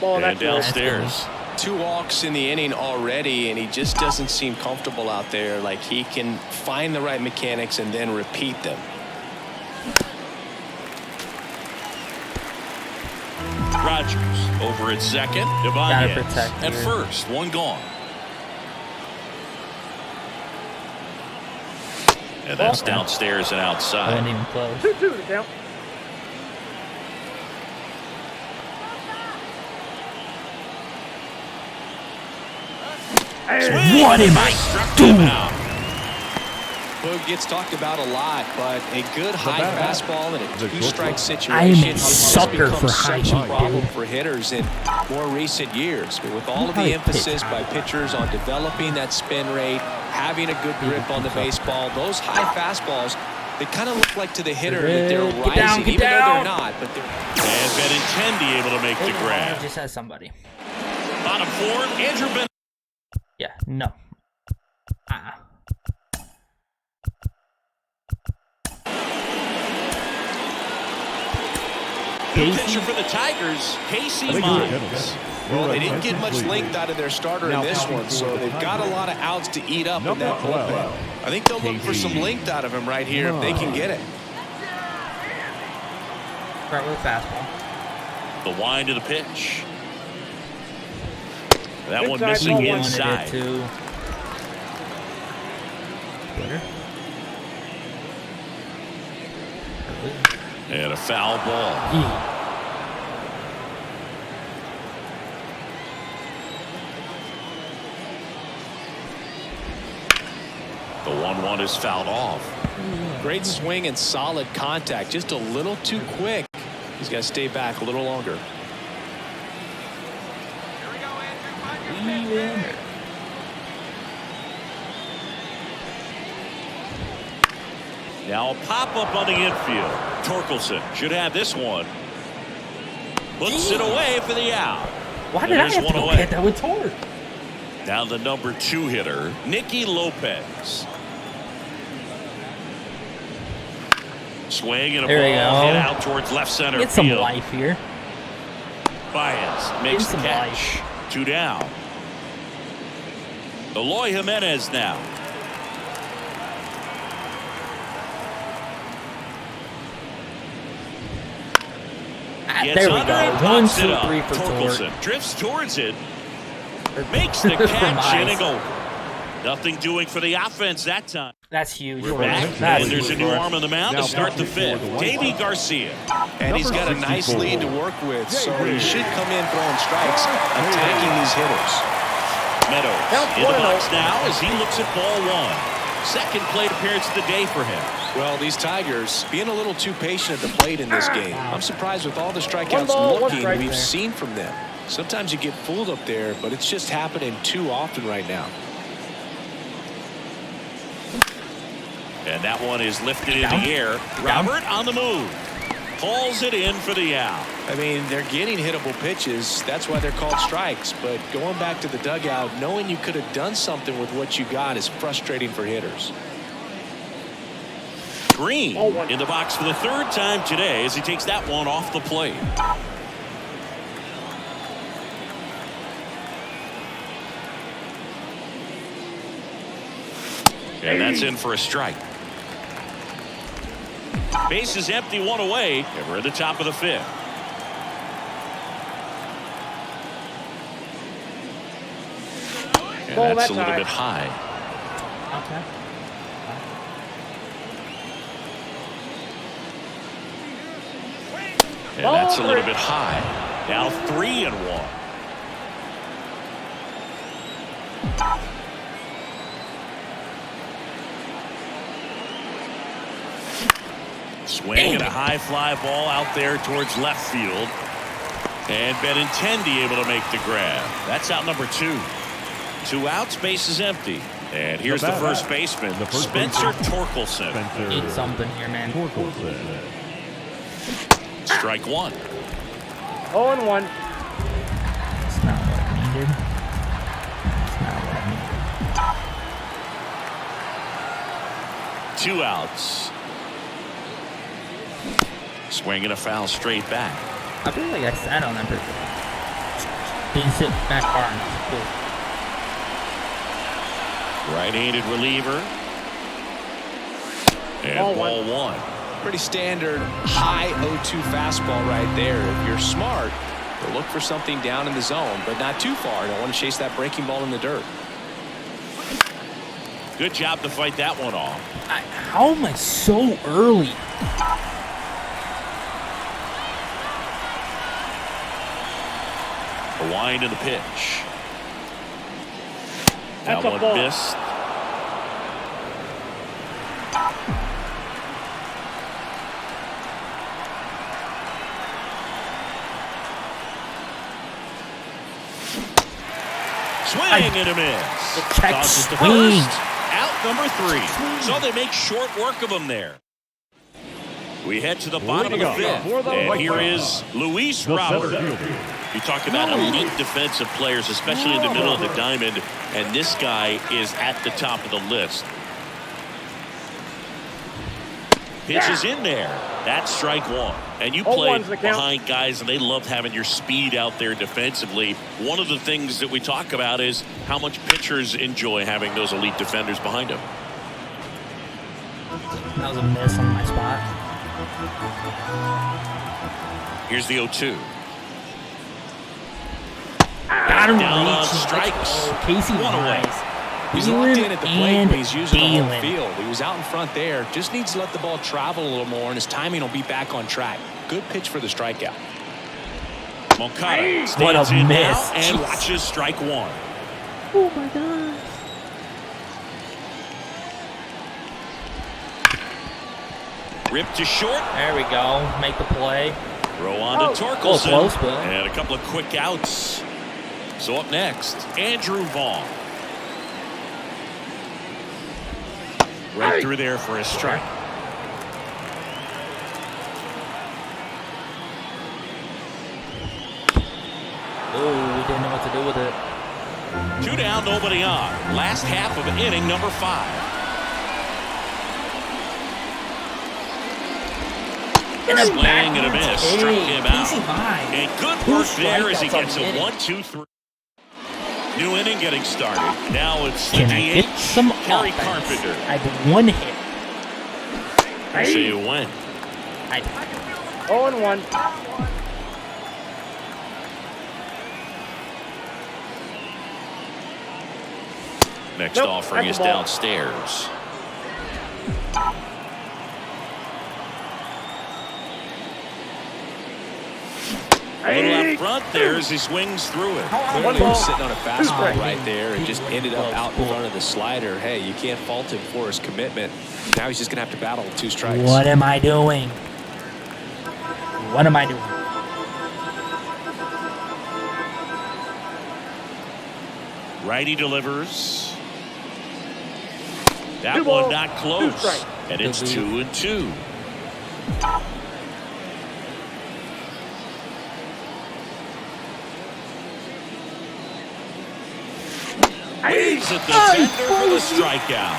Ball,
And
that's out.
downstairs.
2 walks in the inning already, and he just doesn't seem comfortable out there. Like he can find the right mechanics and then repeat them.
Rogers over at second.
Gotta
Ibanez
protect
at
here.
first. 1 gone. And that's
Okay.
downstairs and
I
outside.
wasn't even close.
2-2 to count.
What am I
Struck
doing?
him out.
Boog gets talked about a lot, but a good high fastball in a 2-strike situation
I am a
has
sucker
become
for
such
high
a
heat,
problem
dude.
for hitters in more recent years. But with all of
How
the
to
emphasis
pitch
by
high.
pitchers on developing that spin rate, having a good grip on the baseball, those high fastballs, they kind of look like to the hitter that they're
Get
rising,
down, get
even though
down.
they're not. But they're
And Benintendi able to make the
I
grab.
just had somebody.
Bottom 4, Andrew Ben.
Yeah, no.
New pitcher for the Tigers, Casey Mize.
Well, they didn't get much length out of their starter in this one, so they've got a lot of outs to eat up in that bullpen. I think they'll look for some length out of him right here if they can get it.
Start with a fastball.
The wind of the pitch. That one
Inside,
missing
ball one.
inside.
Too. Better.
And a foul ball. The 1-1 is fouled off.
Great swing and solid contact. Just a little too quick. He's got to stay back a little longer.
Now a pop-up on the infield. Torkelson should have this one. Puts it away for the out.
Why did I
There's
have to
one
go
away.
get that with Torque?
Now the number 2 hitter, Nicky Lopez. Swing and a
There we
ball
go.
hit out towards left center
Get some
field.
life here.
Baez makes the
some
catch. 2 down. Eloy Jimenez now. Gets
There we
under
go.
and
1,
pops
2,
it up.
3 for Torque.
Torkelson drifts towards it. Makes the
From
catch in
ice.
and go. Nothing doing for the offense that time.
That's huge.
We're back.
That's
And there's a
huge.
new arm on the mound to start the 5th. Davey Garcia.
And he's got a nice lead to work with, so he should come in throwing strikes, attacking these hitters.
Meadows in the box now as he looks at ball 1. Second plate appearance of the day for him.
Well, these Tigers being a little too patient at the plate in this game. I'm surprised with all the strikeouts
1 ball, 1
looking
strike
we've
there.
seen from them. Sometimes you get fooled up there, but it's just happening too often right now.
And that one is lifted in the air. Robert on the move. Pulls it in for the out.
I mean, they're getting hittable pitches. That's why they're called strikes. But going back to the dugout, knowing you could have done something with what you got is frustrating for hitters.
Green in the box for the third time today as he takes that one off the plate. And that's in for a strike. Base is empty, one away, and we're at the top of the fifth. And that's a little bit high.
Okay.
And that's a little bit high. Now 3-1. Swing and a high fly ball out there towards left field. And Benintendi able to make the grab. That's out number 2. 2 outs, base is empty. And here's the first baseman, Spencer Torkelson.
Need something here, man.
Strike 1.
0-1.
It's not what I needed. It's not what I needed.
2 outs. Swing and a foul straight back.
I feel like I sat on that before. Didn't sit back far enough. Cool.
Right-handed reliever. And ball 1.
Pretty standard high 0-2 fastball right there. If you're smart, you'll look for something down in the zone, but not too far. Don't want to chase that breaking ball in the dirt.
Good job to fight that one off.
How am I so early?
A wind of the pitch.
That's
that
a
one
ball.
missed. Swing and a miss.
The check
Tosses to
swing.
first. Out number 3. So they make short work of him there. We head to the bottom of the fifth. And here is Luis Robert. You talk about elite defensive players, especially in the middle of the diamond, and this guy is at the top of the list. Pitch is in there. That's strike 1. And you play behind guys, and they love having your speed out there defensively. One of the things that we talk about is how much pitchers enjoy having those elite defenders behind them.
That was a miss on my spot.
Here's the 0-2.
Got him
Down on
reaching.
strikes.
Casey
One away.
Wise.
He's locked in at the plate, but he's using the whole
Thielen.
field. He was out in front there. Just needs to let the ball travel a little more, and his timing will be back on track. Good pitch for the strikeout.
Moncada
What a
stands in
miss.
now and
Jeez.
watches strike 1.
Oh my God.
Ripped to short.
There we go. Make the play.
Throw on to Torkelson.
close, Bill.
And a couple of quick outs. So up next, Andrew Vaughn. Right through there for a strike.
Oh, we didn't know what to do with it.
2 down, nobody on. Last half of inning number 5. Swing and a miss. Struck him out. And good work there as he gets a 1-2-3. New inning getting started. Now it's the
Can I
DH,
get some
Kerry
offense?
Carpenter.
I have 1 hit.
I say you win.
0-1.
Next offering is downstairs. A little up front there as he swings through it.
Clearly was sitting on a fastball right there and just ended up out in front of the slider. Hey, you can't fault him for his commitment. Now he's just going to have to battle with 2 strikes.
What am I doing? What am I doing?
Righty delivers. That one not close. And it's 2-2. Waves at the defender for the strikeout.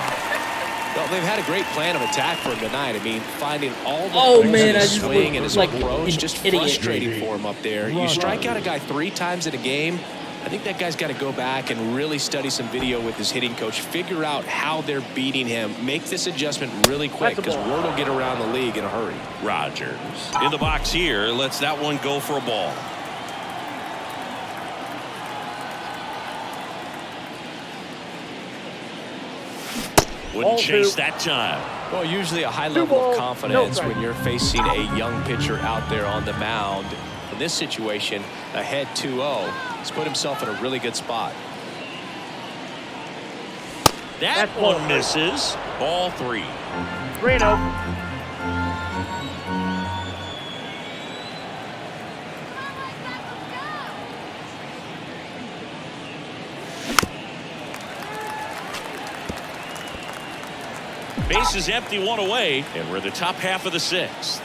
Well, they've had a great plan of attack for him tonight. I mean, finding all the
Oh,
holes
man,
in
I
his
just
swing
looked
and his
like
approach,
an
just
idiot.
frustrating for him up there. You strike out a guy 3 times in a game, I think that guy's got to go back and really study some video with his hitting coach, figure out how they're beating him, make this adjustment really quick because word will get around the league in a hurry.
Rogers in the box here, lets that one go for a ball. Wouldn't chase that time.
Well, usually a high level of confidence when you're facing a young pitcher out there on the mound. In this situation, ahead 2-0, he's put himself in a really good spot.
That one misses. Ball 3.
3-0.
Base is empty, 1 away, and we're the top half of the 6th.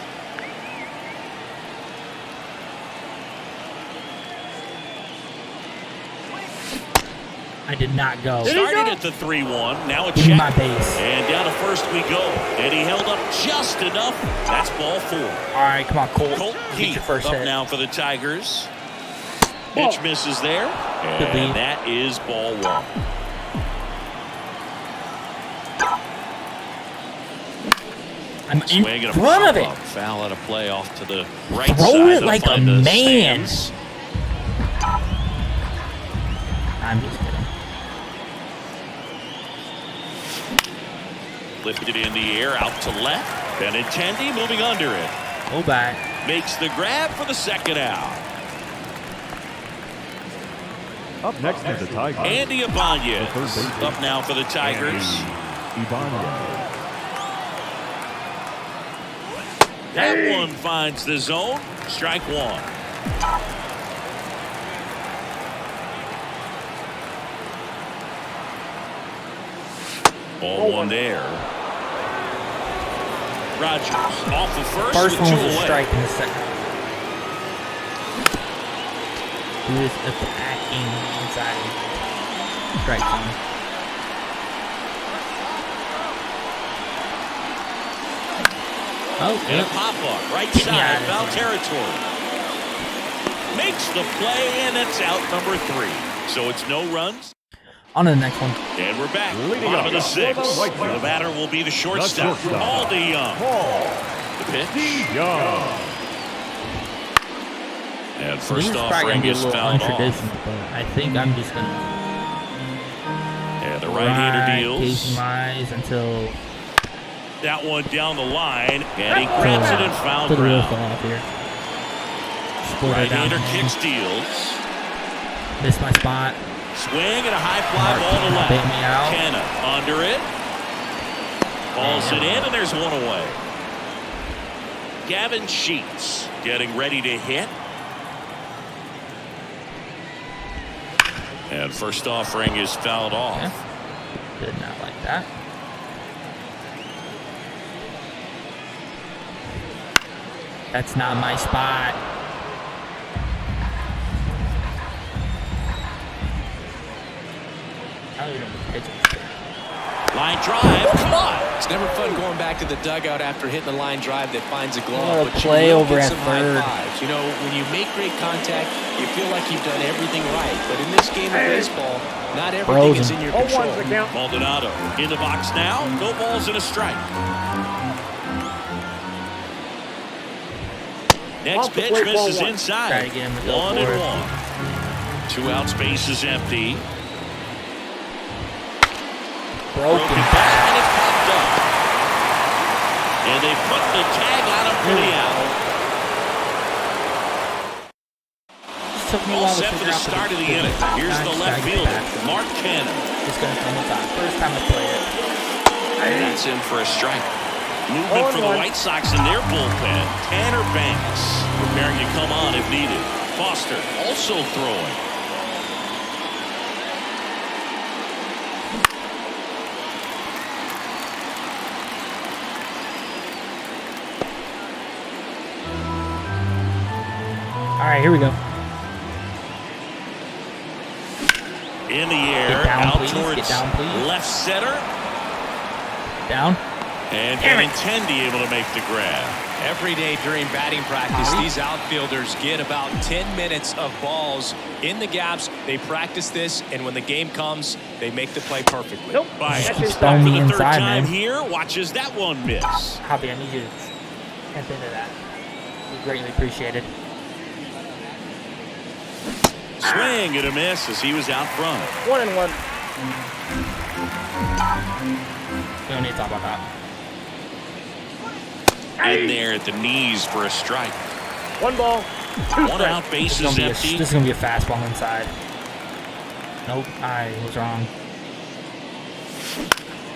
I did not go.
Started at the 3-1. Now a
Give me my
check.
base.
And down to first we go. And he held up just enough. That's ball 4.
All right, come on, Colt.
Colt
Get
Keith
your first
up
hit.
now for the Tigers. Pitch misses there.
Good lead.
And that is ball 1.
I'm in
Swing and a
front of it.
pop-up. Foul out of play off to the right
Throw
side.
it
That'll
like
find
a
the
man.
stands.
I'm just kidding.
Lifted in the air, out to left. Benintendi moving under it.
Go back.
Makes the grab for the second out.
Up next is the Tigers.
Andy Ibanez up now for the Tigers.
Ibanez.
That one finds the zone. Strike 1. Ball 1 there. Rogers off the first
First
with 2
one was a
away.
strike in the second. Who is attacking inside strike zone? Oh,
And
yep.
a pop-up, right
Get me
side,
out of
foul
here.
territory. Makes the play, and it's out number 3. So it's no runs.
On to the next one.
And we're back.
Leading
Bottom of the
up
6th.
for the White Sox.
The batter will be the shortstop.
shortstop.
Paul DeYoung.
Paul
The pitch.
Young.
And
This
first
is
off,
probably
ring
gonna be a
is
little
fouled off.
untraditional, but I think I'm just gonna
And the right-hander
close
deals.
my eyes until
That one down the line. And he grabs it in foul
till the wheels fall
ground.
off here. Split her down.
Right-hander kick steals.
Missed my spot.
Swing and a high fly
Mark
ball to
Kenna
left.
bait me out.
Kenna under it. Balls it in, and there's 1 away. Gavin Sheets getting ready to hit. And first offering is fouled off.
Yeah. Did not like that. That's not my spot. How are you doing with pitching?
Line drive. Come on.
It's never fun going back to the dugout after hitting the line drive that finds a glove.
Oh,
But you
play
will
over
get
at
some high
third.
fives. You know, when you make great contact, you feel like you've done everything right. But in this game of baseball, not everything is in your control.
0-1's the count.
Maldonado in the box now. No balls and a strike. Next
Off the
pitch
plate, ball
misses
1.
Try
inside.
to get him to go
1
for
and
it.
1. 2 outs, base is empty.
Broken
back
back.
and it's popped up. And they put the tag on him for the out.
Took me a
All
while to
set for
figure
the
out
start of the
pitch.
inning. Here's
Nice
the
try
left
to get
fielder,
back.
Mark Cannon.
Just gonna come with that. First time I play it.
And that's in for a strike. Movement for the
0-1.
White Sox in their bullpen. Tanner Banks preparing to come on if needed. Foster also throwing.
All right, here we go.
In the air,
Get down,
out
please.
towards
Get down, please.
left center.
down.
And Benintendi able to make the grab.
Every day during batting practice, these outfielders get about 10 minutes of balls in the gaps. They practice this, and when the game comes, they make the play perfectly.
Nope.
By
That's
for
his
Throw me
the third
inside,
time
man.
here, watches that one miss.
Javi, I need you to step into that. We greatly appreciated.
Swing and a miss as he was out front.
1-1.
We don't need to talk about that.
In there at the knees for a strike.
1 ball. 2
One out,
This
bases
is
empty.
gonna be a fastball inside. Nope, I was wrong.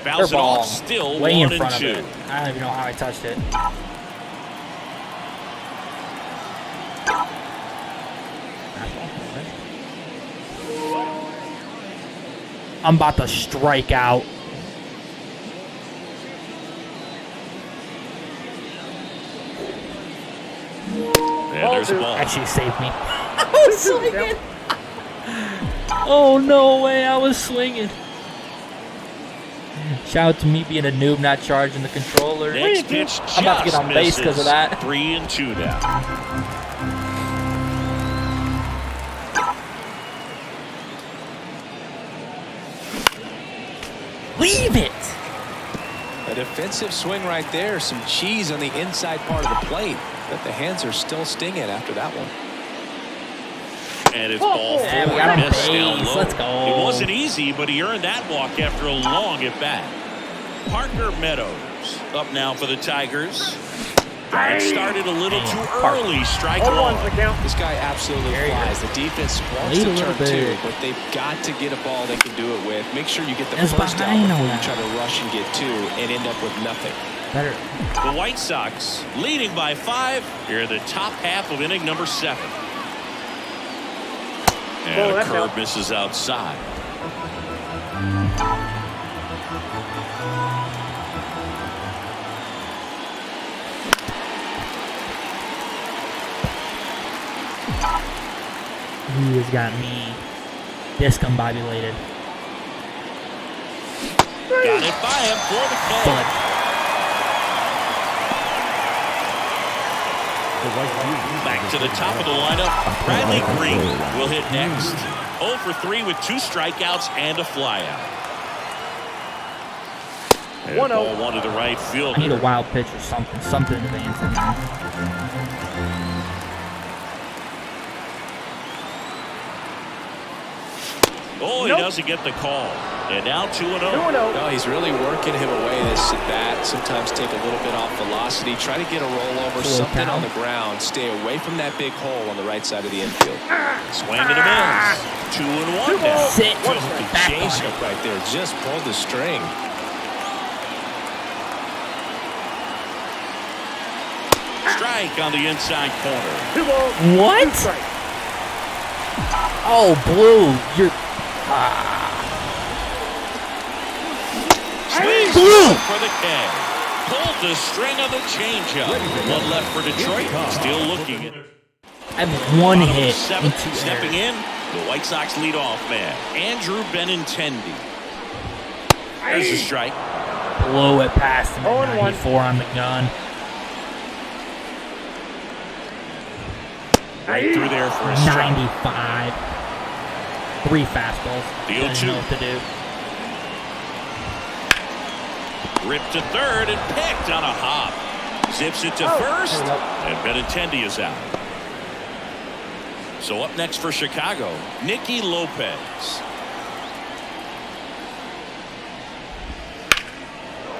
Fouls it
Ball
off, still
way in
1
front
and
of
2.
it. I don't even know how I touched it. I'm about to strike out.
Yeah, there's a ball.
Actually saved me. I was swinging. Oh, no way. I was swinging. Shout out to me being a noob, not charging the controller.
Next pitch just
I'm about to get on base because of that.
3-2 now.
Leave it.
A defensive swing right there. Some cheese on the inside part of the plate. But the hands are still stinging after that one.
And it's ball 4.
Yeah, we got him
Missed down
base.
low.
Let's go.
It wasn't easy, but he earned that walk after a long at bat. Parker Meadows up now for the Tigers. Drive started a little too early. Strike
1-1's
one.
the count.
This guy absolutely flies. The defense wants
Lead a
to
little
turn two,
bit.
but they've got to get a ball they can do it with. Make sure you get the
It's
first out
behind
before
on
you
that.
try to rush and get two and end up with nothing.
Better.
The White Sox leading by 5 here in the top half of inning number 7. And
Oh,
a
that's
curve
out.
misses outside.
He has got me discombobulated.
Got it by him for the K.
But
Back to the top of the lineup. Bradley Green will hit next. 0 for 3 with 2 strikeouts and a flyout. And
1-0.
ball one to the right fielder.
I need a wild pitch or something. Something advancing now.
Oh, he doesn't get the call. And now 2-0.
2-0.
No, he's really working him away this at bat. Sometimes take a little bit off velocity. Try to get a rollover, something on the ground. Stay away from that big hole on the right side of the infield.
Swing and a miss. 2-1 now.
Sit.
Good
Back
change
on
up right there. Just pulled the string.
Strike on the inside corner.
2 balls.
What?
2 strikes.
Oh, Blue. You're...
Swings
Blue.
for the K. Pulled the string on the changeup. One left for Detroit. Still looking at
I have one
bottom of the
hit in
7th.
2
Stepping
errors.
in, the White Sox leadoff man, Andrew Benintendi. There's the strike.
Blow it past him.
0-1.
94 on the gun.
Right through there for a strike.
95. 3 fastballs.
The
Doesn't
0-2.
know what to do.
Ripped to third and picked on a hop. Zips it to first,
there we go.
and Benintendi is out. So up next for Chicago, Nicky Lopez.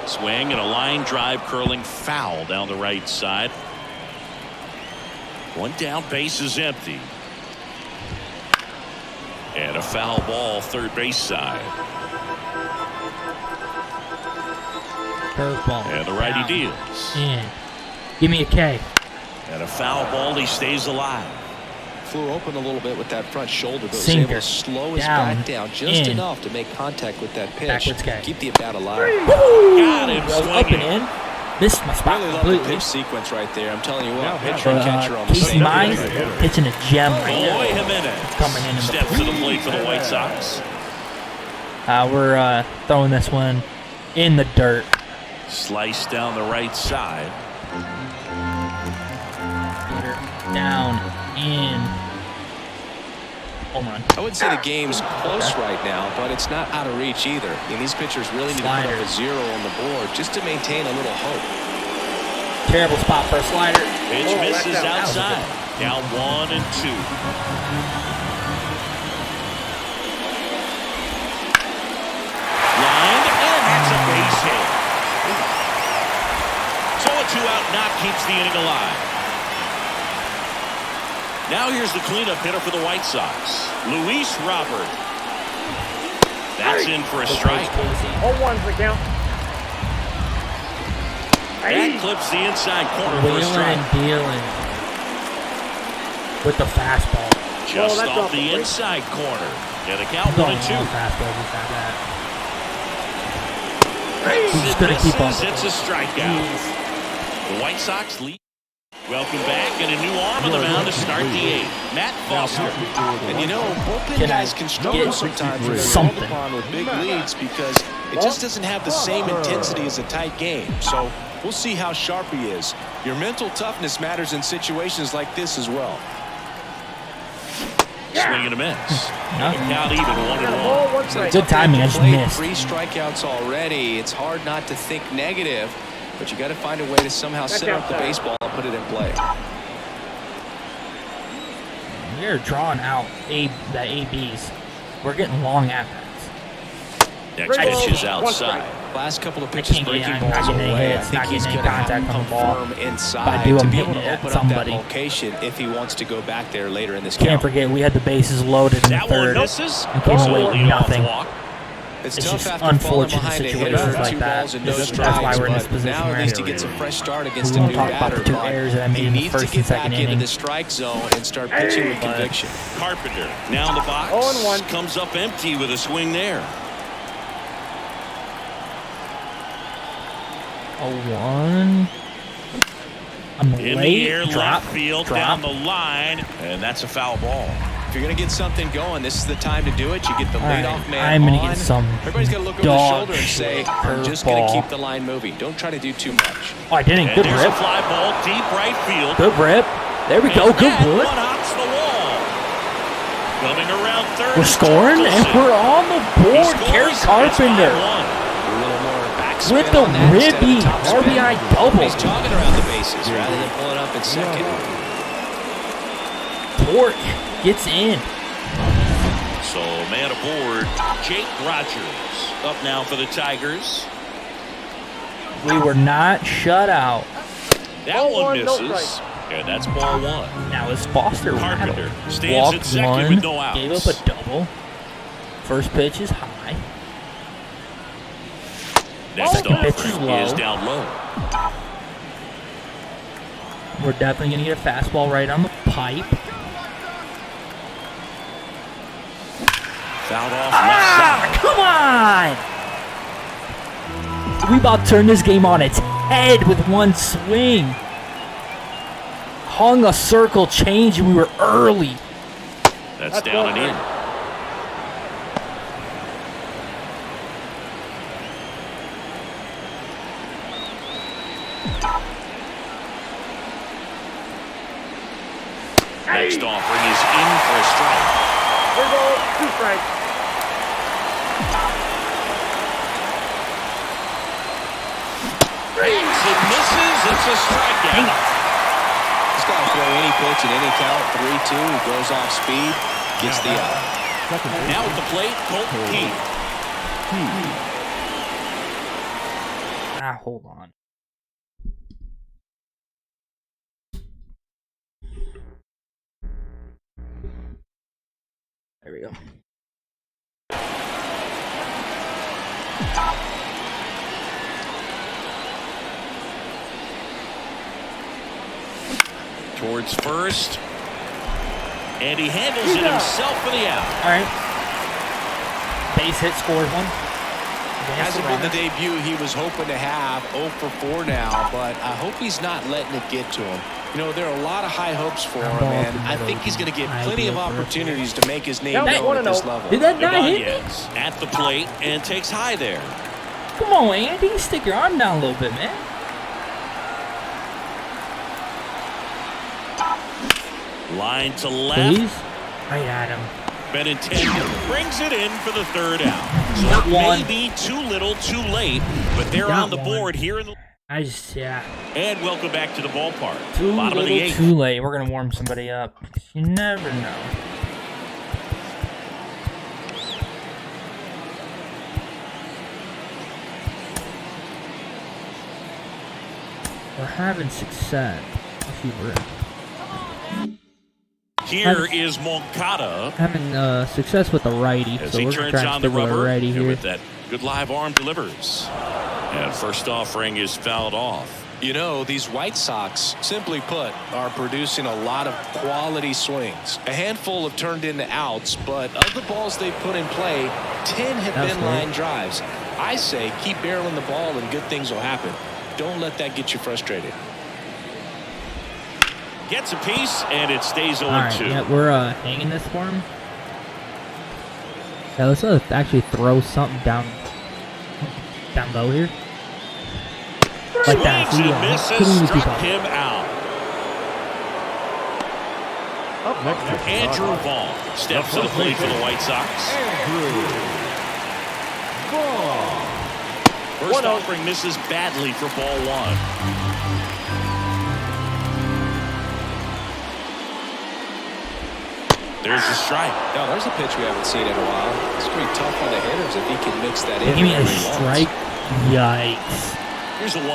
Swing and a line drive curling foul down the right side. One down, base is empty. And a foul ball, third base side.
Curveball.
And the righty
Down.
deals.
In. Give me a K.
And a foul ball, he stays alive.
Flew open a little bit with that front shoulder, but was
Sinker.
able to slow his
Down.
back down just
In.
enough to make contact with that pitch.
Backwards K.
Keep the at-bat alive.
Got him
I was up and
swinging.
in. Missed my spot
Really love the
completely.
pitch sequence right there. I'm telling you what,
Yeah,
pitcher and catcher on the
Casey
same
Mize
page.
pitching a gem right
Eloy
now.
Jimenez
Coming in the
steps to the plate for the White Sox.
We're throwing this one in the dirt.
Slice down the right side.
Down, in. Home run.
I wouldn't say the game's close right now, but it's not out of reach either. I mean, these pitchers really need to put up a 0 on the board just to maintain a little hope.
Terrible spot for a slider.
Pitch misses outside. Down 1 and 2. Line, and that's a base hit. So a 2-out knock keeps the inning alive. Now here's the cleanup hitter for the White Sox, Luis Robert. That's in for a strike.
0-1's the count.
That clips the inside corner for a
Wheeling
strike.
and dealing with the fastball.
Just
that's
off
off the
the
plate.
inside corner. And a count
Going
1 and 2.
on fastball, just like that.
He's
just gonna keep on.
It's a strikeout. The White Sox lead. Welcome back, and a new arm on the mound to start the 8th. Matt Foster.
And you know, bullpen
Can
guys
I
can struggle
get
sometimes when they're
something?
called upon with big leads because it just doesn't have the same intensity as a tight game. So we'll see how sharp he is. Your mental toughness matters in situations like this as well.
Swing and a miss.
Nothing.
Count even 1 and 1.
Good timing, I just missed.
3 strikeouts already. It's hard not to think negative, but you got to find a way to somehow set up the baseball and put it in play.
We're drawing out the ABs. We're getting long at-bats.
Next pitch is outside.
Last couple of
I
pitches
can't
breaking
get-
balls
not getting any
away. I
hits,
think
not
he's
getting
going
any
to have to
contact on the
come
ball.
firm inside
But I do,
to
I'm
be able
hitting
to
it at
open up
somebody.
that location if he wants to go back there later in this
Can't
count.
forget, we had the bases loaded in the
That one
third.
misses.
And came away with
leadoff
nothing.
walk.
It's
It's
tough
just
after falling
unfortunate
behind a hitter
situations
for
like
2
that.
balls and no
That's why
strikes,
we're in this
but
position
now
we're
at
in.
least he gets a fresh start against
We
a
won't
new
talk about
batter.
the 2
but
errors that I made
he
in the
needs to
first
get
and
back
second
into
inning.
the strike zone and start pitching with conviction.
Carpenter now in the box.
0-1.
Comes up empty with a swing there.
0-1. I'm
In
late.
the air,
Drop.
left field,
Drop.
down the line, and that's a foul ball.
If you're going to get something going, this is the time to do it. You get the
All right,
leadoff man
I'm gonna
on.
get some
Everybody's got to look over the
dog
shoulder and say,
shit
I'm just going to
curveball.
keep the line moving. Don't try to do too much.
Oh, I didn't.
And
Good
there's
rip.
a fly ball, deep right field.
Good rip. There we go.
And
Good
that
wood.
one hops the wall. Coming around third.
We're scoring, and
Torkelson.
we're on the
He
board.
scores.
Carey
It's
Carpenter
5-1.
A little more backspin
with the
on that instead of
ribby
topspin.
RBI double.
He's jogging around the bases rather than pulling up at second.
Torque gets in.
So man aboard, Jake Rogers up now for the Tigers.
We were not shut out.
That
Ball
one
one, no
misses, and that's ball 1.
Now it's Foster
Carpenter
rattled.
stands
Walked
at second
one,
with no outs.
gave up a double. First pitch is high.
Next
Second pitch is
offering
low.
is down low.
We're definitely going to get a fastball right on the pipe.
Fouled off left
Ah, come on! We about to turn this game on its head with one swing. Hung a circle change and we were early.
side. That's down and in. Next offering is in for a strike.
2 strikes.
It misses. It's a strikeout.
He's got to throw any pitch at any count. 3-2. He goes off speed. Gets the out.
Now at the plate, Colton Keith.
Ah, hold on. There we go.
Towards first. And he handles it himself for the out.
All right. Base hit, scores one. Advance
Hasn't
the
been the
runner.
debut he was hoping to have. 0 for 4 now, but I hope he's not letting it get to him. You know, there are a lot of high hopes for him, and I think he's going to get plenty of opportunities to make his name
Yeah,
known at this
1-0.
level.
Did that not hit me?
Ibanez at the plate and takes high there.
Come on, Andy. Stick your arm down a little bit, man.
Line to left.
Please. Right at him.
Benintendi brings it in for the third out. So it may be too little, too late, but they're on the board here in the. And welcome back to the ballpark. Bottom of the eighth.
Too late. We're gonna warm somebody up. You never know. We're having success. If you were.
Here is Moncada.
Having success with the righty,
as
so
he
we're
turns
trying
on
to
the
stick with
rubber
righty here.
with that good live arm delivers. And first offering is fouled off.
You know, these White Sox, simply put, are producing a lot of quality swings. A handful have turned into outs, but of the balls they've put in play, 10 have been line drives. I say keep barreling the ball and good things will happen. Don't let that get you frustrated.
Gets a piece, and it stays 0-2.
Alright, yeah, we're hanging this for him. Yeah, let's actually throw something down low here. Like that.
Swings and misses, struck him out.
Up next is
Andrew Vaughn steps to the plate for the White Sox. First offering misses badly for ball one. There's the strike.
Now, there's a pitch we haven't seen in a while. It's going to be tough on the hitters if he can mix that in.
Give me a strike. Yikes.
Here's a 1-1.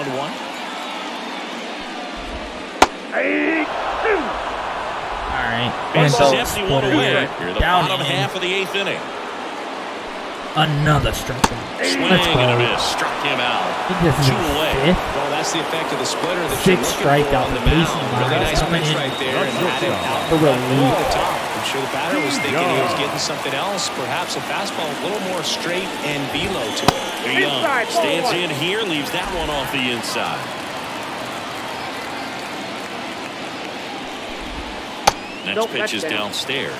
Alright.
Base is
So,
empty, one away. Here, the
down
bottom
in.
half of the eighth inning.
Another strike.
Swing
Let's
and a
go.
miss. Struck him out.
I think this is
2 away.
fifth.
Well, that's the effect of the splitter that
Six
you're looking
strikeout,
for on the
the
mound.
bases
Really
line
nice
coming
pitch
in.
right there and had it out
For relief.
the top. I'm sure the batter was thinking he was getting something else, perhaps a fastball a little more straight and velo to it.
Young stands in here, leaves that one off the inside. Next pitch is downstairs.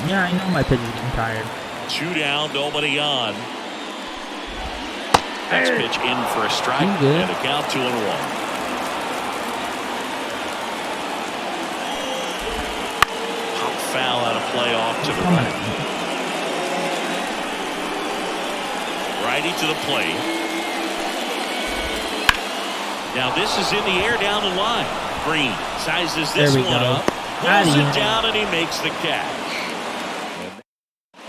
Yeah, I know my pitch is getting tired.
2 down, nobody on. Next pitch in for a strike, and a count 2-1. Pop foul out of play off to the right. Righty to the plate. Now this is in the air down the line. Green sizes this one up, pulls it down, and he makes the catch.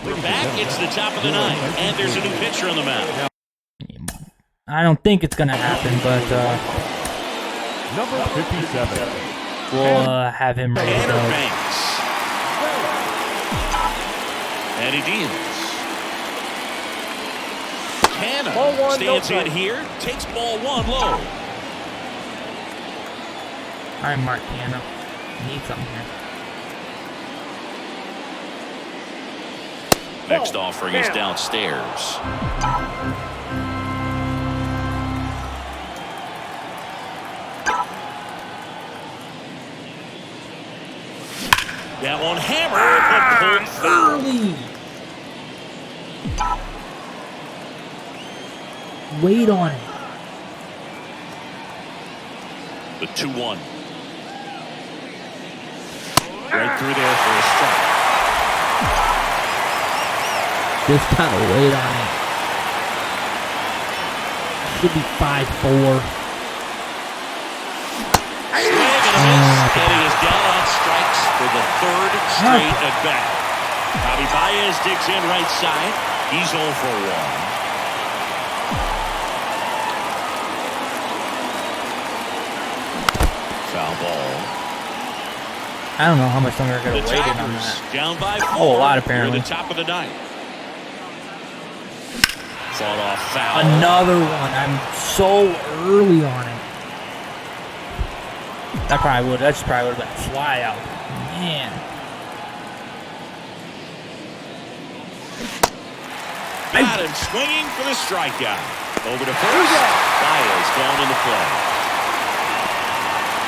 We're back. It's the top of the ninth, and there's a new pitcher on the mound.
I don't think it's gonna happen, but
number 57.
we'll have him ready to
Tanner
go.
Banks. And he deals. Canna stands in here, takes ball 1 low.
Alright, Mark Canna. Need something here.
Next offering is downstairs. That one hammered, but pulled foul.
Wait on it.
The 2-1. Right through there for a strike.
Just kind of wait on it. Should be 5-4.
Swing and a miss, and he is down on strikes for the 3rd straight at bat. Javi Baez digs in right side. He's 0 for 1. Foul ball.
I don't know how much longer I gotta
The
wait in on
Tigers
that.
down by 4.
Oh, a lot apparently.
Near the top of the ninth. Fought off foul.
Another one. I'm so early on it. That probably would. That's probably would have been a fly out. Man.
Got him swinging for the strikeout. Over to first. Baez gone into play.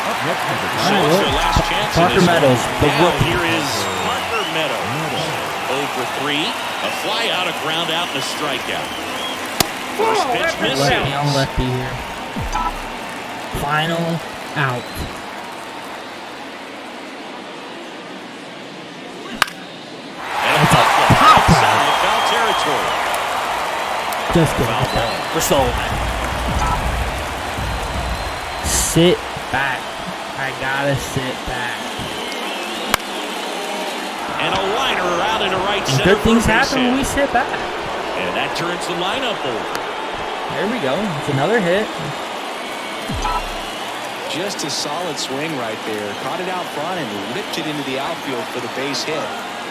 Up next is the
So it's their last chance.
Parker Meadows, the
now
rookie.
here is Parker Meadows. 0 for 3. A fly out, a ground out, and a strikeout. First pitch misses.
Lefty on lefty here. Final out.
And a pop fly outside of foul territory.
Just kidding.
Foul ball.
We're sold. Sit back. I gotta sit back.
And a liner out into right center.
Good things
for a base
happen when we
hit.
sit back.
And that turns the lineup over.
There we go. It's another hit.
Just a solid swing right there. Caught it out front and ripped it into the outfield for the base hit.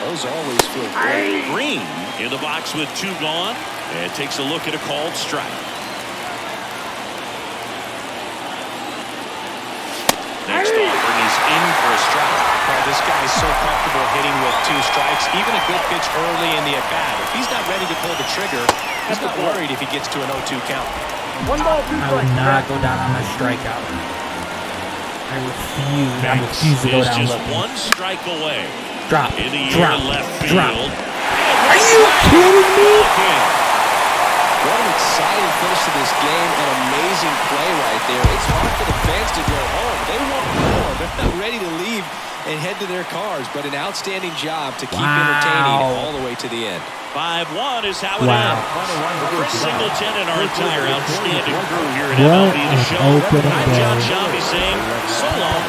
Those always feel great.
Green in the box with 2 gone. And takes a look at a called strike. Next offering is in for a strike.
Well, this guy is so comfortable hitting with 2 strikes. Even a good pitch early in the at-bat. If he's not ready to pull the trigger, he's not worried if he gets to an 0-2 count.
1 ball, 2
I would
strikes.
not go down on a strikeout. I refuse to go
Is
down
just
lefty.
1 strike away.
Drop.
In the
Drop.
air left field.
Drop. Are you kidding me?
What an exciting finish to this game. An amazing play right there. It's hard for the fans to go home. They want more. They're not ready to leave and head to their cars, but an outstanding job to keep entertaining all the way to the end.
5-1 is how it
Wow.
ends. Chris Singleton and our entire outstanding crew here at
What
MLB The
an
Show.
opening
I'm John
day.
Shelby saying so long.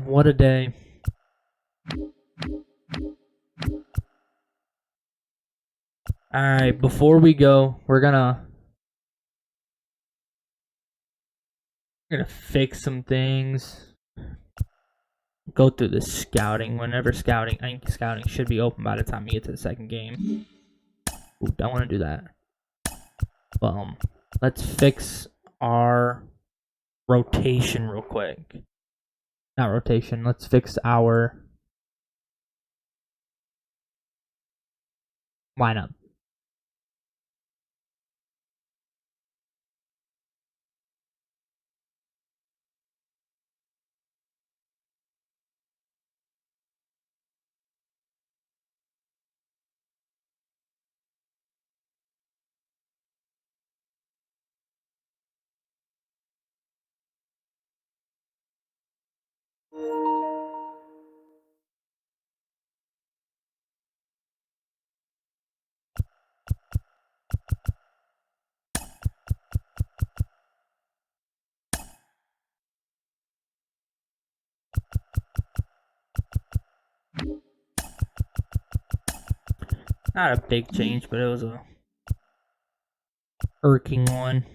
What a day. Alright, before we go, we're gonna fix some things. Go through the scouting. Whenever scouting, I think scouting should be open by the time you get to the second game. Ooh, don't want to do that. Let's fix our rotation real quick. Not rotation. Let's fix our lineup. Not a big change, but it was a irking one.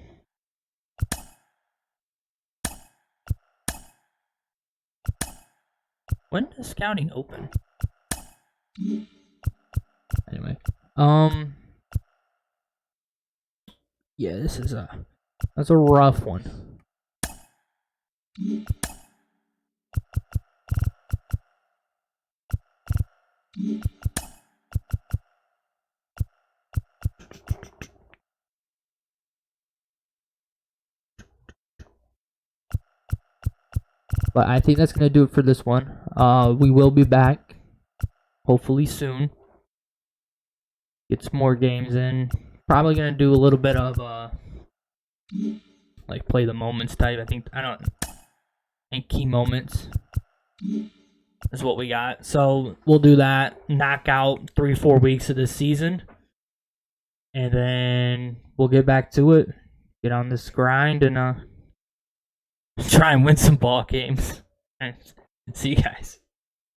When does scouting open? Anyway, yeah, that's a rough one. But I think that's going to do it for this one. We will be back, hopefully soon. Get some more games in. Probably going to do a little bit of, like, play the moments type. I think key moments is what we got. So we'll do that. Knock out 3-4 weeks of this season. And then we'll get back to it. Get on this grind and, try and win some ball games. And see you guys.